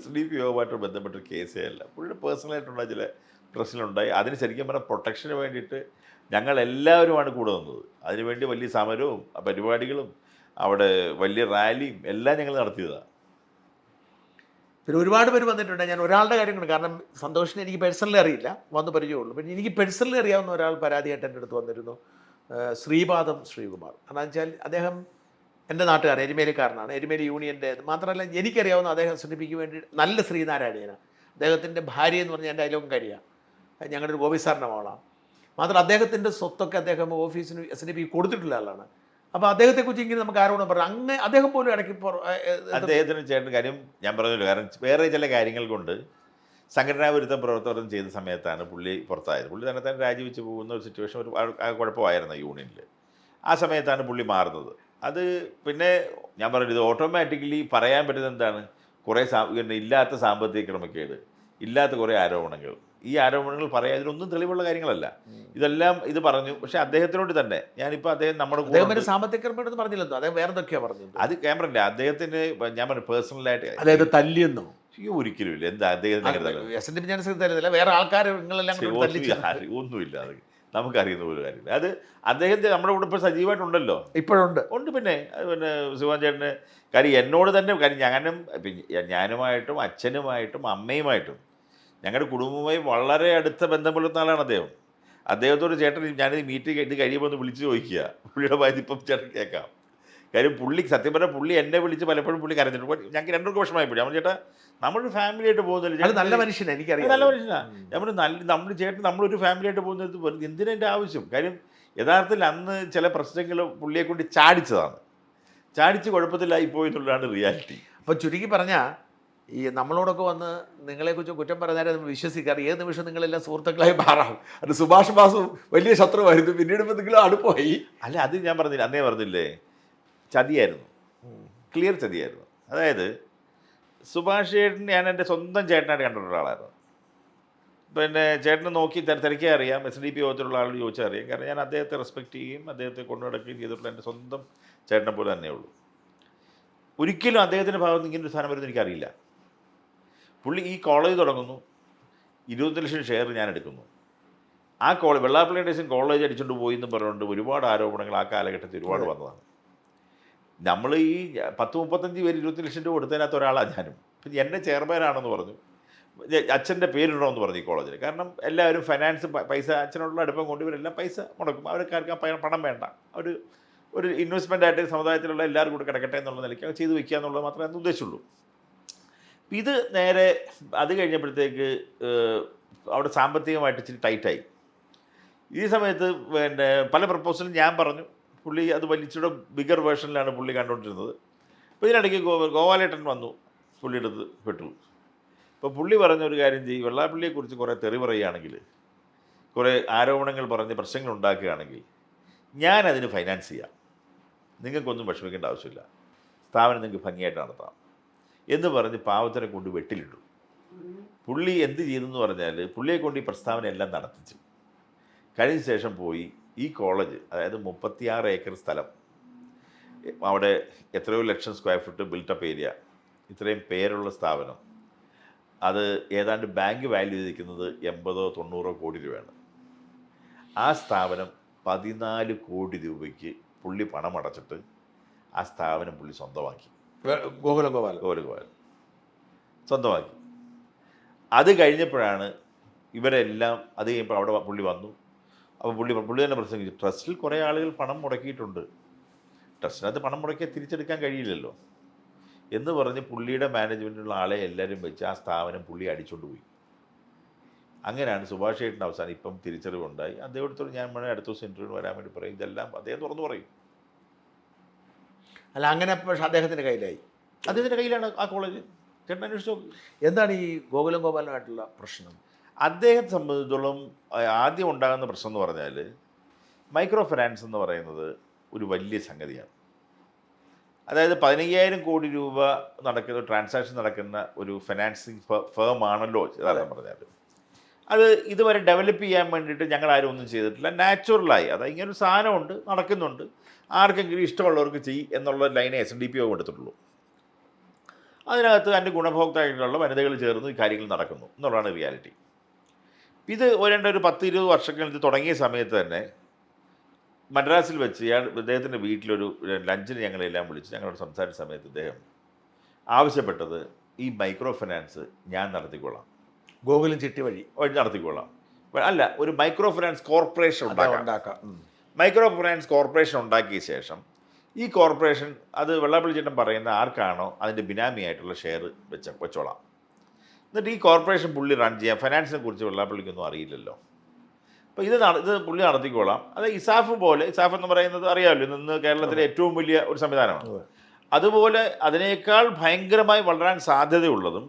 SNDP യോഗമായിട്ട് ബന്ധപ്പെട്ട കേസേ അല്ല, പുള്ളിയുടെ പേഴ്സണലായിട്ടുള്ള ചില പ്രശ്നങ്ങളുണ്ടായി. അതിന് ശരിക്കും പറഞ്ഞാൽ പ്രൊട്ടക്ഷന് വേണ്ടിയിട്ട് ഞങ്ങളെല്ലാവരുമാണ് കൂടെ നിന്നത്. അതിനുവേണ്ടി വലിയ സമരവും പരിപാടികളും അവിടെ വലിയ റാലിയും എല്ലാം ഞങ്ങൾ നടത്തിയതാണ്. പിന്നെ ഒരുപാട് പേര് വന്നിട്ടുണ്ട്. ഞാൻ ഒരാളുടെ കാര്യം കൊണ്ട്, കാരണം സന്തോഷിനെ എനിക്ക് പേഴ്സണലി അറിയില്ല, വന്ന് പരിചയമുള്ളൂ. പിന്നെ എനിക്ക് പേഴ്സണലി അറിയാവുന്ന ഒരാൾ പരാതിയായിട്ട് എൻ്റെ അടുത്ത് വന്നിരുന്നു, ശ്രീപാദം ശ്രീകുമാർ. കാരണം വെച്ചാൽ അദ്ദേഹം എൻ്റെ നാട്ടുകാരൻ, എരുമേലിക്കാരനാണ്, എരുമേലി യൂണിയൻ്റെ. മാത്രമല്ല എനിക്കറിയാവുന്ന അദ്ദേഹം SNDPക്ക് വേണ്ടി നല്ല ശ്രീനാരായണീയനാണ്. അദ്ദേഹത്തിൻ്റെ ഭാര്യ എന്ന് പറഞ്ഞാൽ എൻ്റെ അയലോക്കാരിയാണ്, ഞങ്ങളുടെ ഒരു ഗോപി സാറിൻ്റെ മോളാണ്. മാത്രമല്ല അദ്ദേഹത്തിൻ്റെ സ്വത്തൊക്കെ അദ്ദേഹം ഓഫീസിന് SNDP കൊടുത്തിട്ടുള്ള ആളാണ്. അപ്പോൾ അദ്ദേഹത്തെക്കുറിച്ച് ഇങ്ങനെ നമുക്ക് ആരോടും പറയാം. അങ്ങനെ അദ്ദേഹം പോലും ഇടയ്ക്ക് അദ്ദേഹത്തിന് ചെയ്യേണ്ട കാര്യം ഞാൻ പറഞ്ഞില്ല. കാരണം വേറെ ചില കാര്യങ്ങൾ കൊണ്ട് സംഘടനാ വിരുദ്ധ പ്രവർത്തനം ചെയ്ത സമയത്താണ് പുള്ളി പുറത്തായത്. പുള്ളി തന്നെ രാജിവെച്ച് പോകുന്ന ഒരു സിറ്റുവേഷൻ, ഒരു കുഴപ്പമായിരുന്നു യൂണിയനിൽ. ആ സമയത്താണ് പുള്ളി മാറുന്നത്. അത് പിന്നെ ഞാൻ പറഞ്ഞത് ഓട്ടോമാറ്റിക്കലി പറയാൻ പറ്റുന്നത് എന്താണ്, കുറേ ഇല്ലാത്ത സാമ്പത്തിക ക്രമക്കേട്, ഇല്ലാത്ത കുറേ ആരോപണങ്ങൾ. ഈ ആരോപണങ്ങൾ പറയാൻ ഇതിനൊന്നും തെളിവുള്ള കാര്യങ്ങളല്ല. ഇതെല്ലാം ഇത് പറഞ്ഞു. പക്ഷെ അദ്ദേഹത്തിനോട് തന്നെ ഞാനിപ്പോൾ അദ്ദേഹം നമ്മുടെ അദ്ദേഹം സാമ്പത്തിക ക്രമക്കേടെന്ന് പറഞ്ഞില്ലല്ലോ, അദ്ദേഹം വേറെ എന്തൊക്കെയാ പറഞ്ഞത്. അത് ക്യാമറ അദ്ദേഹത്തിന് ഞാൻ പറഞ്ഞു പേഴ്സണലായിട്ട് അതായത് തല്ലിയെന്നോ ഒരിക്കലും ഇല്ല. എന്താ അദ്ദേഹത്തിന് വേറെ ആൾക്കാർ നിങ്ങളെല്ലാം ഒന്നുമില്ല, അത് നമുക്കറിയുന്ന ഒരു കാര്യമില്ല. അത് അദ്ദേഹത്തെ നമ്മുടെ കൂടെ ഇപ്പോൾ സജീവമായിട്ടുണ്ടല്ലോ, ഇപ്പോഴുണ്ട്. പിന്നെ പിന്നെ ശിവാൻ ചേട്ടന് കാര്യം എന്നോട് തന്നെ കാര്യം ഞാനുമായിട്ടും അച്ഛനുമായിട്ടും അമ്മയുമായിട്ടും ഞങ്ങളുടെ കുടുംബവുമായി വളരെ അടുത്ത ബന്ധം പുലർത്തുന്ന ആളാണ് അദ്ദേഹം. അദ്ദേഹത്തോട് ചേട്ടൻ ഞാനിത് മീറ്റ് ഇത് കഴിയുമ്പോൾ ഒന്ന് വിളിച്ച് ചോദിക്കുക, പുള്ളിയുടെ വായി ഇപ്പം ചേട്ടൻ കേൾക്കാം. കാര്യം സത്യം പറഞ്ഞാൽ പുള്ളി എന്നെ വിളിച്ച് പലപ്പോഴും പുള്ളി കരഞ്ഞിട്ടുണ്ട്. ഞങ്ങൾക്ക് രണ്ടുപേർക്ക് വിഷമമായിപ്പോയി. നമ്മൾ ചേട്ടാ നമ്മളൊരു ഫാമിലി ആയിട്ട് പോകുന്നില്ല, നല്ല മനുഷ്യനാണ്, എനിക്കറിയാം, നല്ല മനുഷ്യനാണ്. നമ്മൾ ചേട്ടൻ നമ്മളൊരു ഫാമിലി ആയിട്ട് പോകുന്നത് എന്തിനെൻ്റെ ആവശ്യം. കാര്യം യഥാർത്ഥത്തിൽ അന്ന് ചില പ്രശ്നങ്ങൾ പുള്ളിയെ കൊണ്ട് ചാടിച്ചതാണ്, ചാടിച്ച് കുഴപ്പത്തിലായി പോയി എന്നുള്ളതാണ് റിയാലിറ്റി. അപ്പോൾ ചുരുക്കി പറഞ്ഞാൽ ഈ നമ്മളോടൊക്കെ വന്ന് നിങ്ങളെക്കുറിച്ച് കുറ്റം പറഞ്ഞാൽ നമ്മൾ വിശ്വസിക്കാറ് ഏത് നിമിഷം നിങ്ങളെല്ലാം സുഹൃത്തുക്കളായി മാറാം. അത് സുഭാഷ് ബാസു വലിയ ശത്രുവായിരുന്നു, പിന്നീട് ഇപ്പോൾ നിങ്ങൾ അടുപ്പായി. അല്ല, അത് ഞാൻ പറഞ്ഞില്ല, അന്നേ പറഞ്ഞില്ലേ, ചതിയായിരുന്നു, ക്ലിയർ ചതിയായിരുന്നു. അതായത് സുഭാഷ് ചേട്ടൻ ഞാൻ എൻ്റെ സ്വന്തം ചേട്ടനായിട്ട് കണ്ടിട്ടുള്ള ഒരാളായിരുന്നു. പിന്നെ ചേട്ടനെ നോക്കി തിരക്കാൻ അറിയാം, SDP യോഗത്തിലുള്ള ആളോട് ചോദിച്ചാൽ അറിയാം. കാരണം ഞാൻ അദ്ദേഹത്തെ റെസ്പെക്റ്റ് ചെയ്യുകയും അദ്ദേഹത്തെ കൊണ്ടു നടക്കുകയും ചെയ്തിട്ടുള്ള എൻ്റെ സ്വന്തം ചേട്ടനെ പോലെ തന്നെയുള്ളൂ. ഒരിക്കലും അദ്ദേഹത്തിൻ്റെ ഭാഗത്ത് ഇങ്ങനൊരു സാധനം വരുന്നത് എനിക്കറിയില്ല. പുള്ളി ഈ കോളേജ് തുടങ്ങുന്നു, 20 ലക്ഷം ഷെയർ ഞാൻ എടുക്കുന്നു. ആ വെള്ളാപ്പള്ളി ഡേഷൻ കോളേജ് അടിച്ചുകൊണ്ട് പോയി എന്ന് പറഞ്ഞുകൊണ്ട് ഒരുപാട് ആരോപണങ്ങൾ ആ കാലഘട്ടത്തിൽ ഒരുപാട് വന്നതാണ്. നമ്മൾ ഈ 10-35 പേര് 20 ലക്ഷം രൂപ കൊടുത്തതിനകത്ത് ഒരാളാണ് ഞാനും. പിന്നെ എന്നെ ചെയർമാനാണെന്ന് പറഞ്ഞു, അച്ഛൻ്റെ പേരിടണമെന്ന് പറഞ്ഞു ഈ കോളേജിൽ. കാരണം എല്ലാവരും ഫൈനാൻസ് പൈസ അച്ഛനോടുള്ള അടുപ്പം കൊണ്ട് ഇവരെല്ലാം പൈസ മുടക്കും, അവർക്കാർക്ക് പണം വേണ്ട, ഒരു ഇൻവെസ്റ്റ്മെൻ്റ് ആയിട്ട് സമുദായത്തിലുള്ള എല്ലാവരും കൂടെ കിടക്കട്ടെ എന്നുള്ള നിലയ്ക്ക് ചെയ്ത് വയ്ക്കുക എന്നുള്ളത് മാത്രമേ അന്ന് ഉദ്ദേശിച്ചുള്ളൂ. ഇത് നേരെ അത് കഴിഞ്ഞപ്പോഴത്തേക്ക് അവിടെ സാമ്പത്തികമായിട്ട് ഇച്ചിരി ടൈറ്റായി. ഈ സമയത്ത് പിന്നെ പല പ്രപ്പോസലും ഞാൻ പറഞ്ഞു, പുള്ളി അത് വലിച്ചിടെ ബിഗർ വേർഷനിലാണ് പുള്ളി കണ്ടുകൊണ്ടിരുന്നത്. അപ്പോൾ ഇതിനിടയ്ക്ക് ഗോപാലേട്ടൻ വന്നു, പുള്ളിയുടെ അടുത്ത് പെട്ടു. അപ്പോൾ പുള്ളി പറഞ്ഞൊരു കാര്യം ചെയ്യും, വെള്ളാപ്പള്ളിയെക്കുറിച്ച് കുറേ തെറി പറയുകയാണെങ്കിൽ, കുറേ ആരോപണങ്ങൾ പറഞ്ഞ് പ്രശ്നങ്ങൾ ഉണ്ടാക്കുകയാണെങ്കിൽ ഞാനതിന് ഫൈനാൻസ് ചെയ്യാം, നിങ്ങൾക്കൊന്നും വിഷമിക്കേണ്ട ആവശ്യമില്ല, സ്ഥാപനം നിങ്ങൾക്ക് ഭംഗിയായിട്ട് നടത്താം എന്ന് പറഞ്ഞ് പാവത്തിനെ കൊണ്ട് വെട്ടിലിട്ടു. പുള്ളി എന്ത് ചെയ്തെന്ന് പറഞ്ഞാൽ പുള്ളിയെ കൊണ്ട് ഈ പ്രസ്താവന എല്ലാം നടത്തിച്ചു. കഴിഞ്ഞ ശേഷം പോയി ഈ കോളേജ്, അതായത് 36 ഏക്കർ സ്ഥലം, അവിടെ എത്രയോ ലക്ഷം സ്ക്വയർ ഫീറ്റ് ബിൽട്ടപ്പ് ഏരിയ, ഇത്രയും പേരുള്ള സ്ഥാപനം, അത് ഏതാണ്ട് ബാങ്ക് വാല്യൂ ചെയ്തിരിക്കുന്നത് 80-90 കോടി രൂപയാണ്. ആ സ്ഥാപനം 14 കോടി രൂപയ്ക്ക് പുള്ളി പണം അടച്ചിട്ട് ആ സ്ഥാപനം പുള്ളി സ്വന്തമാക്കി. ഗോകുലഗോപാൽ സ്വന്തമാക്കി. അത് കഴിഞ്ഞപ്പോഴാണ് ഇവരെല്ലാം, അത് കഴിയുമ്പോൾ അവിടെ പുള്ളി വന്നു. അപ്പോൾ പുള്ളി തന്നെ പ്രസംഗിച്ചു, ട്രസ്റ്റിൽ കുറേ ആളുകൾ പണം മുടക്കിയിട്ടുണ്ട്, ട്രസ്റ്റിനകത്ത് പണം മുടക്കിയാൽ തിരിച്ചെടുക്കാൻ കഴിയില്ലല്ലോ എന്ന് പറഞ്ഞ് പുള്ളിയുടെ മാനേജ്മെൻറ്റിലുള്ള ആളെ എല്ലാവരും വെച്ച് ആ സ്ഥാപനം പുള്ളി അടിച്ചുകൊണ്ട് പോയി. അങ്ങനെയാണ് സുഭാഷ് ചേട്ടൻ്റെ അവസാനം ഇപ്പം തിരിച്ചറിവുണ്ടായി. അദ്ദേഹത്തോട് ഞാൻ അടുത്ത ദിവസം ഇൻ്റർവ്യൂവിന് വരാൻ വേണ്ടി പറയും, ഇതെല്ലാം അദ്ദേഹം തുറന്നു പറയും. അല്ല, അങ്ങനെ പക്ഷേ അദ്ദേഹത്തിൻ്റെ കയ്യിലായി, അദ്ദേഹത്തിൻ്റെ കയ്യിലാണ് ആ കോളേജ്. ചേട്ടൻ അന്വേഷിച്ചു നോക്കി. എന്താണ് ഈ ഗോകുലഗോപാലുമായിട്ടുള്ള പ്രശ്നം? അദ്ദേഹത്തെ സംബന്ധിച്ചിടത്തോളം ആദ്യം ഉണ്ടാകുന്ന പ്രശ്നം എന്ന് പറഞ്ഞാൽ, മൈക്രോ ഫിനാൻസ് എന്ന് പറയുന്നത് ഒരു വലിയ സംഗതിയാണ്. അതായത് 15,000 കോടി രൂപ നടക്കുന്ന ട്രാൻസാക്ഷൻ നടക്കുന്ന ഒരു ഫിനാൻസിങ് ഫേം ആണല്ലോ യഥാർത്ഥം പറഞ്ഞാൽ. അത് ഇതുവരെ ഡെവലപ്പ് ചെയ്യാൻ വേണ്ടിയിട്ട് ഞങ്ങളാരും ഒന്നും ചെയ്തിട്ടില്ല. നാച്ചുറലായി അതായത് ഇങ്ങനൊരു സാധനമുണ്ട്, നടക്കുന്നുണ്ട്, ആർക്കെങ്കിലും ഇഷ്ടമുള്ളവർക്ക് ചെയ്യും എന്നുള്ള ലൈനെ SDP എടുത്തിട്ടുള്ളൂ. അതിനകത്ത് അതിൻ്റെ ഗുണഭോക്താക്കളുള്ള വനിതകൾ ചേർന്ന് ഈ കാര്യങ്ങൾ നടക്കുന്നു എന്നുള്ളതാണ് റിയാലിറ്റി. ഇത് ഒരു 10-20 വർഷങ്ങൾ ഇത് തുടങ്ങിയ സമയത്ത് തന്നെ മദ്രാസിൽ വെച്ച് ഇദ്ദേഹത്തിൻ്റെ വീട്ടിലൊരു ലഞ്ചിന് ഞങ്ങളെല്ലാം വിളിച്ച് ഞങ്ങളോട് സംസാരിച്ച സമയത്ത് ഇദ്ദേഹം ആവശ്യപ്പെട്ടത് ഈ മൈക്രോ ഫിനാൻസ് ഞാൻ നടത്തിക്കൊള്ളാം, ഗോകുലം ചിട്ടി വഴി നടത്തിക്കൊള്ളാം, അല്ല ഒരു മൈക്രോ ഫിനാൻസ് കോർപ്പറേഷൻ ഉണ്ടാക്കാം. മൈക്രോ ഫിനാൻസ് കോർപ്പറേഷൻ ഉണ്ടാക്കിയ ശേഷം ഈ കോർപ്പറേഷൻ അത് വെള്ളാപ്പള്ളി ചേട്ടൻ പറയുന്ന ആർക്കാണോ അതിൻ്റെ ബിനാമിയായിട്ടുള്ള ഷെയർ വെച്ചോളാം. എന്നിട്ട് ഈ കോർപ്പറേഷൻ പുള്ളി റൺ ചെയ്യാം. ഫിനാൻസിനെ കുറിച്ച് വെള്ളാപ്പള്ളിക്കൊന്നും അറിയില്ലല്ലോ. അപ്പോൾ ഇത് പുള്ളി നടത്തിക്കോളാം. അത് ഇസാഫ് പോലെ, ഇസാഫ് എന്ന് പറയുന്നത് അറിയാമല്ലോ, ഇന്ന് കേരളത്തിലെ ഏറ്റവും വലിയ ഒരു സംവിധാനമാണ്. അതുപോലെ അതിനേക്കാൾ ഭയങ്കരമായി വളരാൻ സാധ്യതയുള്ളതും,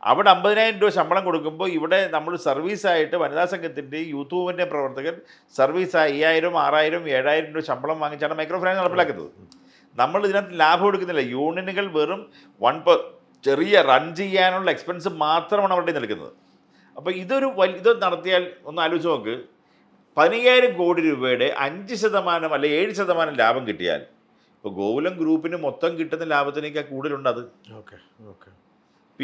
അവിടെ 50,000 രൂപ ശമ്പളം കൊടുക്കുമ്പോൾ ഇവിടെ നമ്മൾ സർവീസായിട്ട് വനിതാ സംഘത്തിൻ്റെയും യൂത്ത് മൂവ്മെൻറ്റിൻ്റെ പ്രവർത്തകർ സർവീസ് 5,000, 6,000, 7,000 രൂപ ശമ്പളം വാങ്ങിച്ചാണ് മൈക്രോ ഫിനാൻസ് നടപ്പിലാക്കുന്നത്. നമ്മൾ ഇതിനകത്ത് ലാഭം എടുക്കുന്നില്ല. യൂണിയനുകൾ വെറും ചെറിയ റൺ ചെയ്യാനുള്ള എക്സ്പെൻസ് മാത്രമാണ് അവരുടെ നിൽക്കുന്നത്. അപ്പോൾ ഇത് നടത്തിയാൽ ഒന്ന് ആലോചിച്ച് നോക്ക്. 15,000 കോടി രൂപയുടെ 5% അല്ലെ 7% ലാഭം കിട്ടിയാൽ ഇപ്പോൾ ഗോകുലം ഗ്രൂപ്പിന് മൊത്തം കിട്ടുന്ന ലാഭത്തിനേക്കാൾ കൂടുതലുണ്ട് അത്. Okay okay.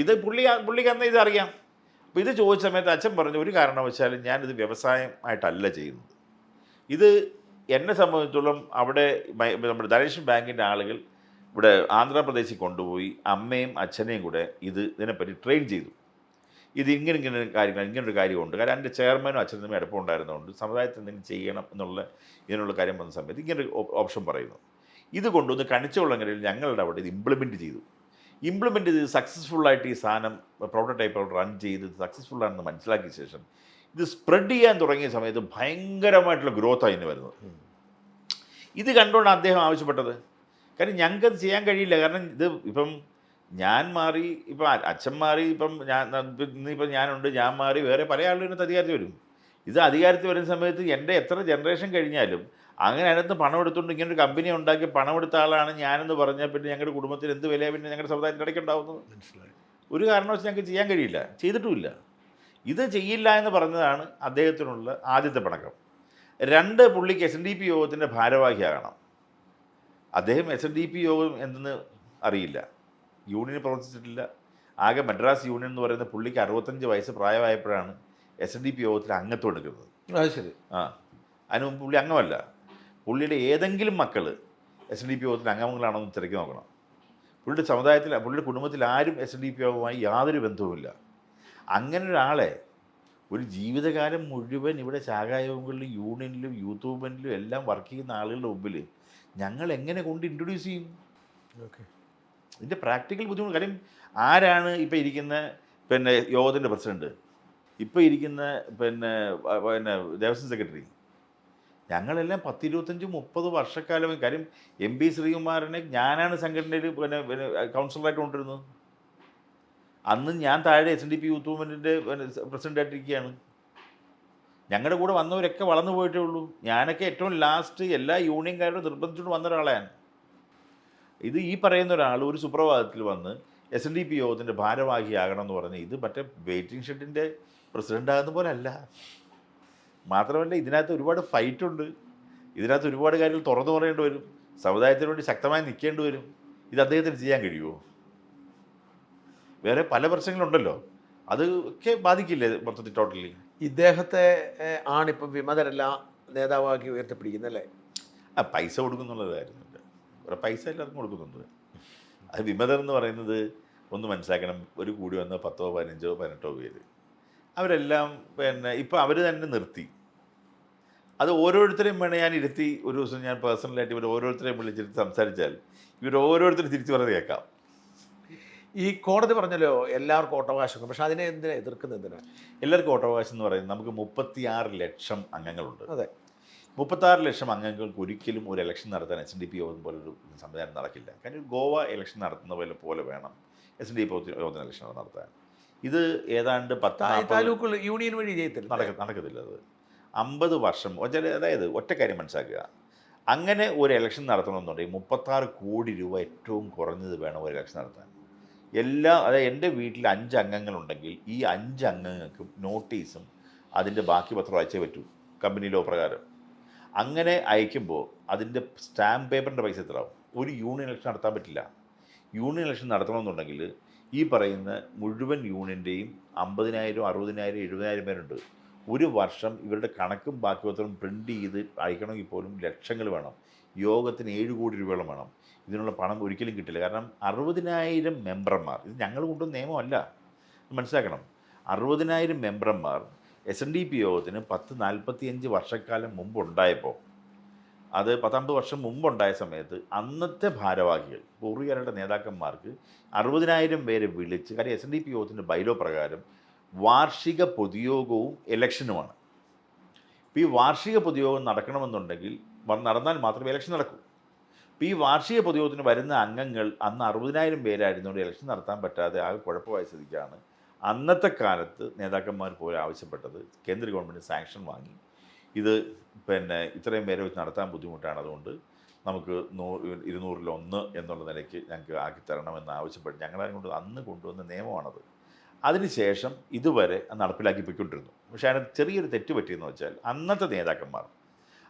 ഇത് പുള്ളിക്ക് അന്ന് ഇത് അറിയാം. അപ്പോൾ ഇത് ചോദിച്ച സമയത്ത് അച്ഛൻ പറഞ്ഞു, ഒരു കാരണവശാലും ഞാനിത് വ്യവസായമായിട്ടല്ല ചെയ്യുന്നത്. ഇത് എന്നെ സംബന്ധിച്ചിടത്തോളം അവിടെ നമ്മുടെ ധനലക്ഷ്മി ബാങ്കിൻ്റെ ആളുകൾ ഇവിടെ ആന്ധ്രാപ്രദേശിൽ കൊണ്ടുപോയി അമ്മയും അച്ഛനെയും കൂടെ ഇതിനെപ്പറ്റി ട്രെയിൻ ചെയ്തു. ഇത് ഇങ്ങനൊരു കാര്യമുണ്ട്. കാരണം എൻ്റെ ചെയർമാനും അച്ഛനും തമ്മിൽ അടുപ്പമുണ്ടായിരുന്നതുകൊണ്ട് സമുദായത്തിൽ എന്തെങ്കിലും ചെയ്യണം ഇതിനുള്ള കാര്യം വന്ന സമയത്ത് ഇങ്ങനൊരു ഓപ്ഷൻ പറയുന്നു. ഇത് കൊണ്ടുവന്ന് കണിച്ചുകൊള്ളങ്ങരയിൽ ഞങ്ങളുടെ അവിടെ ഇത് ഇംപ്ലിമെൻറ്റ് ചെയ്ത് സക്സസ്ഫുള്ളായിട്ട് ഈ സാധനം പ്രോട്ടോടൈപ്പ് റൺ ചെയ്ത് സക്സസ്ഫുള്ളാണെന്ന് മനസ്സിലാക്കിയ ശേഷം ഇത് സ്പ്രെഡ് ചെയ്യാൻ തുടങ്ങിയ സമയത്ത് ഭയങ്കരമായിട്ടുള്ള ഗ്രോത്താണ് ഇതിന് വരുന്നത്. ഇത് കണ്ടുകൊണ്ട് അദ്ദേഹം ആവശ്യപ്പെട്ടത്. കാര്യം ഞങ്ങൾക്കത് ചെയ്യാൻ കഴിയില്ല. കാരണം ഇപ്പം ഞാൻ മാറി, ഇപ്പം അച്ഛൻ മാറി, ഇന്നിപ്പം ഞാനുണ്ട്, ഞാൻ മാറി, വേറെ പല ആളുകളും ഇതിനകത്ത് അധികാരത്തിൽ വരും. ഇത് അധികാരത്തിൽ വരുന്ന സമയത്ത് എൻ്റെ എത്ര ജനറേഷൻ കഴിഞ്ഞാലും അങ്ങനെ അതിനകത്ത് പണം എടുത്തുകൊണ്ട് ഇങ്ങനൊരു കമ്പനി ഉണ്ടാക്കി പണം എടുത്ത ആളാണ് ഞാനെന്ന് പറഞ്ഞാൽ പിന്നെ ഞങ്ങളുടെ കുടുംബത്തിൽ എന്ത് വിലയാണ് പിന്നെ ഞങ്ങളുടെ സമുദായത്തിൻ്റെ ഇടയ്ക്ക് ഉണ്ടാവുന്നത്? മനസ്സിലായി. ഒരു കാരണവശാലും ഞങ്ങൾക്ക് ചെയ്യാൻ കഴിയില്ല, ചെയ്തിട്ടുമില്ല. ഇത് ചെയ്യില്ല എന്ന് പറഞ്ഞതാണ് അദ്ദേഹത്തിനുള്ള ആദ്യത്തെ പണക്കം. 2, പുള്ളിക്ക് SNDP യോഗത്തിൻ്റെ ഭാരവാഹിയാകണം. അദ്ദേഹം SNDP യോഗം എന്തെന്ന് അറിയില്ല, യൂണിയൻ പ്രവർത്തിച്ചിട്ടില്ല. ആകെ മദ്രാസ് യൂണിയൻ എന്ന് പറയുന്ന പുള്ളിക്ക് 65 വയസ്സ് പ്രായമായപ്പോഴാണ് SNDP യോഗത്തിൽ അംഗത്വം എടുക്കുന്നത്. അത് ശരി. അതിന് മുമ്പ് പുള്ളി അംഗമല്ല. പുള്ളിയുടെ ഏതെങ്കിലും മക്കൾ SNDP യോഗത്തിൽ അംഗങ്ങളാണോ എന്ന് തിരക്കി നോക്കണം. പുള്ളിയുടെ സമുദായത്തിൽ, പുള്ളിയുടെ കുടുംബത്തിൽ ആരും SNDP യോഗവുമായി യാതൊരു ബന്ധവുമില്ല. അങ്ങനെ ഒരാളെ ഒരു ജീവിതകാലം മുഴുവൻ ഇവിടെ ശാഖായോഗങ്ങളിലും യൂണിയനിലും യൂത്ത് മൂവ്മെൻറ്റിലും എല്ലാം വർക്ക് ചെയ്യുന്ന ആളുകളുടെ മുമ്പിൽ ഞങ്ങൾ എങ്ങനെ കൊണ്ട് ഇൻട്രൊഡ്യൂസ് ചെയ്യും? ഓക്കെ. ഇതിൻ്റെ പ്രാക്ടിക്കൽ ബുദ്ധിമുട്ട്. കാര്യം ആരാണ് ഇപ്പോൾ ഇരിക്കുന്ന യോഗത്തിൻ്റെ പ്രസിഡൻറ്റ്, ഇപ്പോൾ ഇരിക്കുന്ന ദേവസ്വം സെക്രട്ടറി? ഞങ്ങളെല്ലാം 10, 25, 30 വർഷക്കാലം. കാര്യം MP ശ്രീകുമാരനെ ഞാനാണ് സംഘടനയിൽ കൗൺസിലറായിട്ട് കൊണ്ടിരുന്നത്. അന്ന് ഞാൻ താഴെ SNDP യൂത്ത് മൂവ്മെൻറ്റിൻ്റെ പ്രസിഡൻ്റായിട്ടിരിക്കുകയാണ്. ഞങ്ങളുടെ കൂടെ വന്നവരൊക്കെ വളർന്നു പോയിട്ടേ ഉള്ളൂ. ഞാനൊക്കെ ഏറ്റവും ലാസ്റ്റ് എല്ലാ യൂണിയൻകാരോടും നിർബന്ധിച്ചുകൊണ്ട് വന്ന ഒരാളാണ്. ഇത് ഈ പറയുന്ന ഒരാൾ ഒരു സുപ്രഭാതത്തിൽ വന്ന് SNDP യോഗത്തിൻ്റെ ഭാരവാഹിയാകണം എന്ന് പറഞ്ഞ് ഇത് മറ്റേ വെയിറ്റിംഗ് ഷെഡിൻ്റെ പ്രസിഡൻ്റാകുന്ന പോലെ അല്ല. മാത്രമല്ല ഇതിനകത്ത് ഒരുപാട് ഫൈറ്റുണ്ട്. ഇതിനകത്ത് ഒരുപാട് കാര്യങ്ങൾ തുറന്നു പറയേണ്ടി വരും. സമുദായത്തിന് വേണ്ടി ശക്തമായി നിൽക്കേണ്ടി വരും. ഇത് അദ്ദേഹത്തിന് ചെയ്യാൻ കഴിയുമോ? വേറെ പല പ്രശ്നങ്ങളുണ്ടല്ലോ, അതൊക്കെ ബാധിക്കില്ലേ മൊത്തത്തിൽ ടോട്ടലി? ഇദ്ദേഹത്തെ ആണിപ്പം വിമതരെല്ലാം നേതാവാക്കി ഉയർത്തിപ്പിടിക്കുന്നല്ലേ? പൈസ കൊടുക്കുന്നുള്ള കാര്യമുണ്ട്. വേറെ പൈസ എല്ലാവർക്കും കൊടുക്കുന്നുണ്ട്. അത് വിമതർ എന്ന് പറയുന്നത് ഒന്ന് മനസ്സിലാക്കണം, ഒരു കൂടി വന്ന 10, 15, 18 പേര് അവരെല്ലാം ഇപ്പം അവർ തന്നെ നിർത്തി. അത് ഓരോരുത്തരെയും വേണേൽ ഞാൻ ഇരുത്തി ഒരു ദിവസം ഞാൻ പേഴ്സണലായിട്ട് ഇവർ ഓരോരുത്തരെയും വിളിച്ചിരുത്തി സംസാരിച്ചാൽ ഇവർ ഓരോരുത്തരും തിരിച്ചു പറഞ്ഞ് കേൾക്കാം. ഈ കോടതി പറഞ്ഞല്ലോ എല്ലാവർക്കും വോട്ടവകാശം, പക്ഷെ അതിനെ എന്തിനാ എതിർക്കുന്നത്? എന്തിനാ എല്ലാവർക്കും വോട്ടവകാശം എന്ന് പറയുന്നത്? നമുക്ക് 36 ലക്ഷം അംഗങ്ങളുണ്ട്. അതെ, 36 ലക്ഷം അംഗങ്ങൾക്ക് ഒരിക്കലും ഒരു ഇലക്ഷൻ നടത്താൻ SNDP യോഗം പോലൊരു സംവിധാനം നടക്കില്ല. കാരണം ഗോവ ഇലക്ഷൻ നടത്തുന്ന പോലെ വേണം SNDP യോഗത്തിന് ഇലക്ഷൻ നടത്താൻ. ഇത് ഏതാണ്ട് 10 യൂണിയൻ വഴി ചെയ്യത്തില്ല, നടക്കത്തില്ല. അത് 50 വർഷം. അതായത് ഒറ്റ കാര്യം മനസ്സിലാക്കുക, അങ്ങനെ ഒരു ഇലക്ഷൻ നടത്തണമെന്നുണ്ടെങ്കിൽ 36 കോടി രൂപ ഏറ്റവും കുറഞ്ഞത് വേണം ഒരു ഇലക്ഷൻ നടത്താൻ. അതായത് എൻ്റെ വീട്ടിൽ 5 അംഗങ്ങളുണ്ടെങ്കിൽ ഈ 5 അംഗങ്ങൾക്കും നോട്ടീസും അതിൻ്റെ ബാക്കി പത്രം അയച്ചേ പറ്റൂ കമ്പനി ലോ പ്രകാരം. അങ്ങനെ അയക്കുമ്പോൾ അതിൻ്റെ സ്റ്റാമ്പ് പേപ്പറിൻ്റെ പൈസ എത്രയാവും? ഒരു യൂണിയൻ ഇലക്ഷൻ നടത്താൻ പറ്റില്ല. യൂണിയൻ ഇലക്ഷൻ നടത്തണമെന്നുണ്ടെങ്കിൽ ഈ പറയുന്ന മുഴുവൻ യൂണിയൻ്റെയും 50,000, 60,000, 70,000 പേരുണ്ട്. ഒരു വർഷം ഇവരുടെ കണക്കും ബാക്കി പത്രവും പ്രിൻ്റ് ചെയ്ത് അയക്കണമെങ്കിൽ പോലും ലക്ഷങ്ങൾ വേണം. യോഗത്തിന് 7 കോടി രൂപയോളം വേണം. ഇതിനുള്ള പണം ഒരിക്കലും കിട്ടില്ല. കാരണം 60,000 മെമ്പർമാർ, ഇത് ഞങ്ങൾ കൊണ്ടുവന്ന നിയമമല്ല, മനസ്സിലാക്കണം. 60,000 മെമ്പർമാർ SNDP യോഗത്തിന് 10-45 വർഷക്കാലം മുമ്പുണ്ടായപ്പോൾ, അത് 10-50 വർഷം മുമ്പുണ്ടായ സമയത്ത് അന്നത്തെ ഭാരവാഹികൾ പൂർവികരുടെ നേതാക്കന്മാർക്ക് 60,000 പേരെ വിളിച്ച്, കാര്യം SNDP യോഗത്തിൻ്റെ ബൈലോ പ്രകാരം വാർഷിക പൊതുയോഗവും ഇലക്ഷനുമാണ്. ഇപ്പോൾ ഈ വാർഷിക പൊതുയോഗം നടക്കണമെന്നുണ്ടെങ്കിൽ നടന്നാൽ മാത്രമേ ഇലക്ഷൻ നടക്കൂ. ഇപ്പോൾ ഈ വാർഷിക പൊതുയോഗത്തിന് വരുന്ന അംഗങ്ങൾ അന്ന് 60,000 പേരായിരുന്നുകൊണ്ട് ഇലക്ഷൻ നടത്താൻ പറ്റാതെ ആകെ കുഴപ്പമായ സ്ഥിതിക്കാണ് അന്നത്തെ കാലത്ത് നേതാക്കന്മാർ പോലും ആവശ്യപ്പെട്ടത്. കേന്ദ്ര ഗവൺമെൻറ് സാങ്ഷൻ വാങ്ങി ഇത് ഇത്രയും പേരെ വെച്ച് നടത്താൻ ബുദ്ധിമുട്ടാണ്, അതുകൊണ്ട് നമുക്ക് 200-1 എന്നുള്ള നിലയ്ക്ക് ഞങ്ങൾക്ക് ആക്കി തരണമെന്ന് ആവശ്യപ്പെട്ട് ഞങ്ങളെ കൊണ്ട് അന്ന് കൊണ്ടുവന്ന നിയമമാണത്. അതിനുശേഷം ഇതുവരെ അത് നടപ്പിലാക്കി പോയിക്കൊണ്ടിരുന്നു. പക്ഷേ അതിന് ചെറിയൊരു തെറ്റ് പറ്റിയെന്ന് വെച്ചാൽ അന്നത്തെ നേതാക്കന്മാർ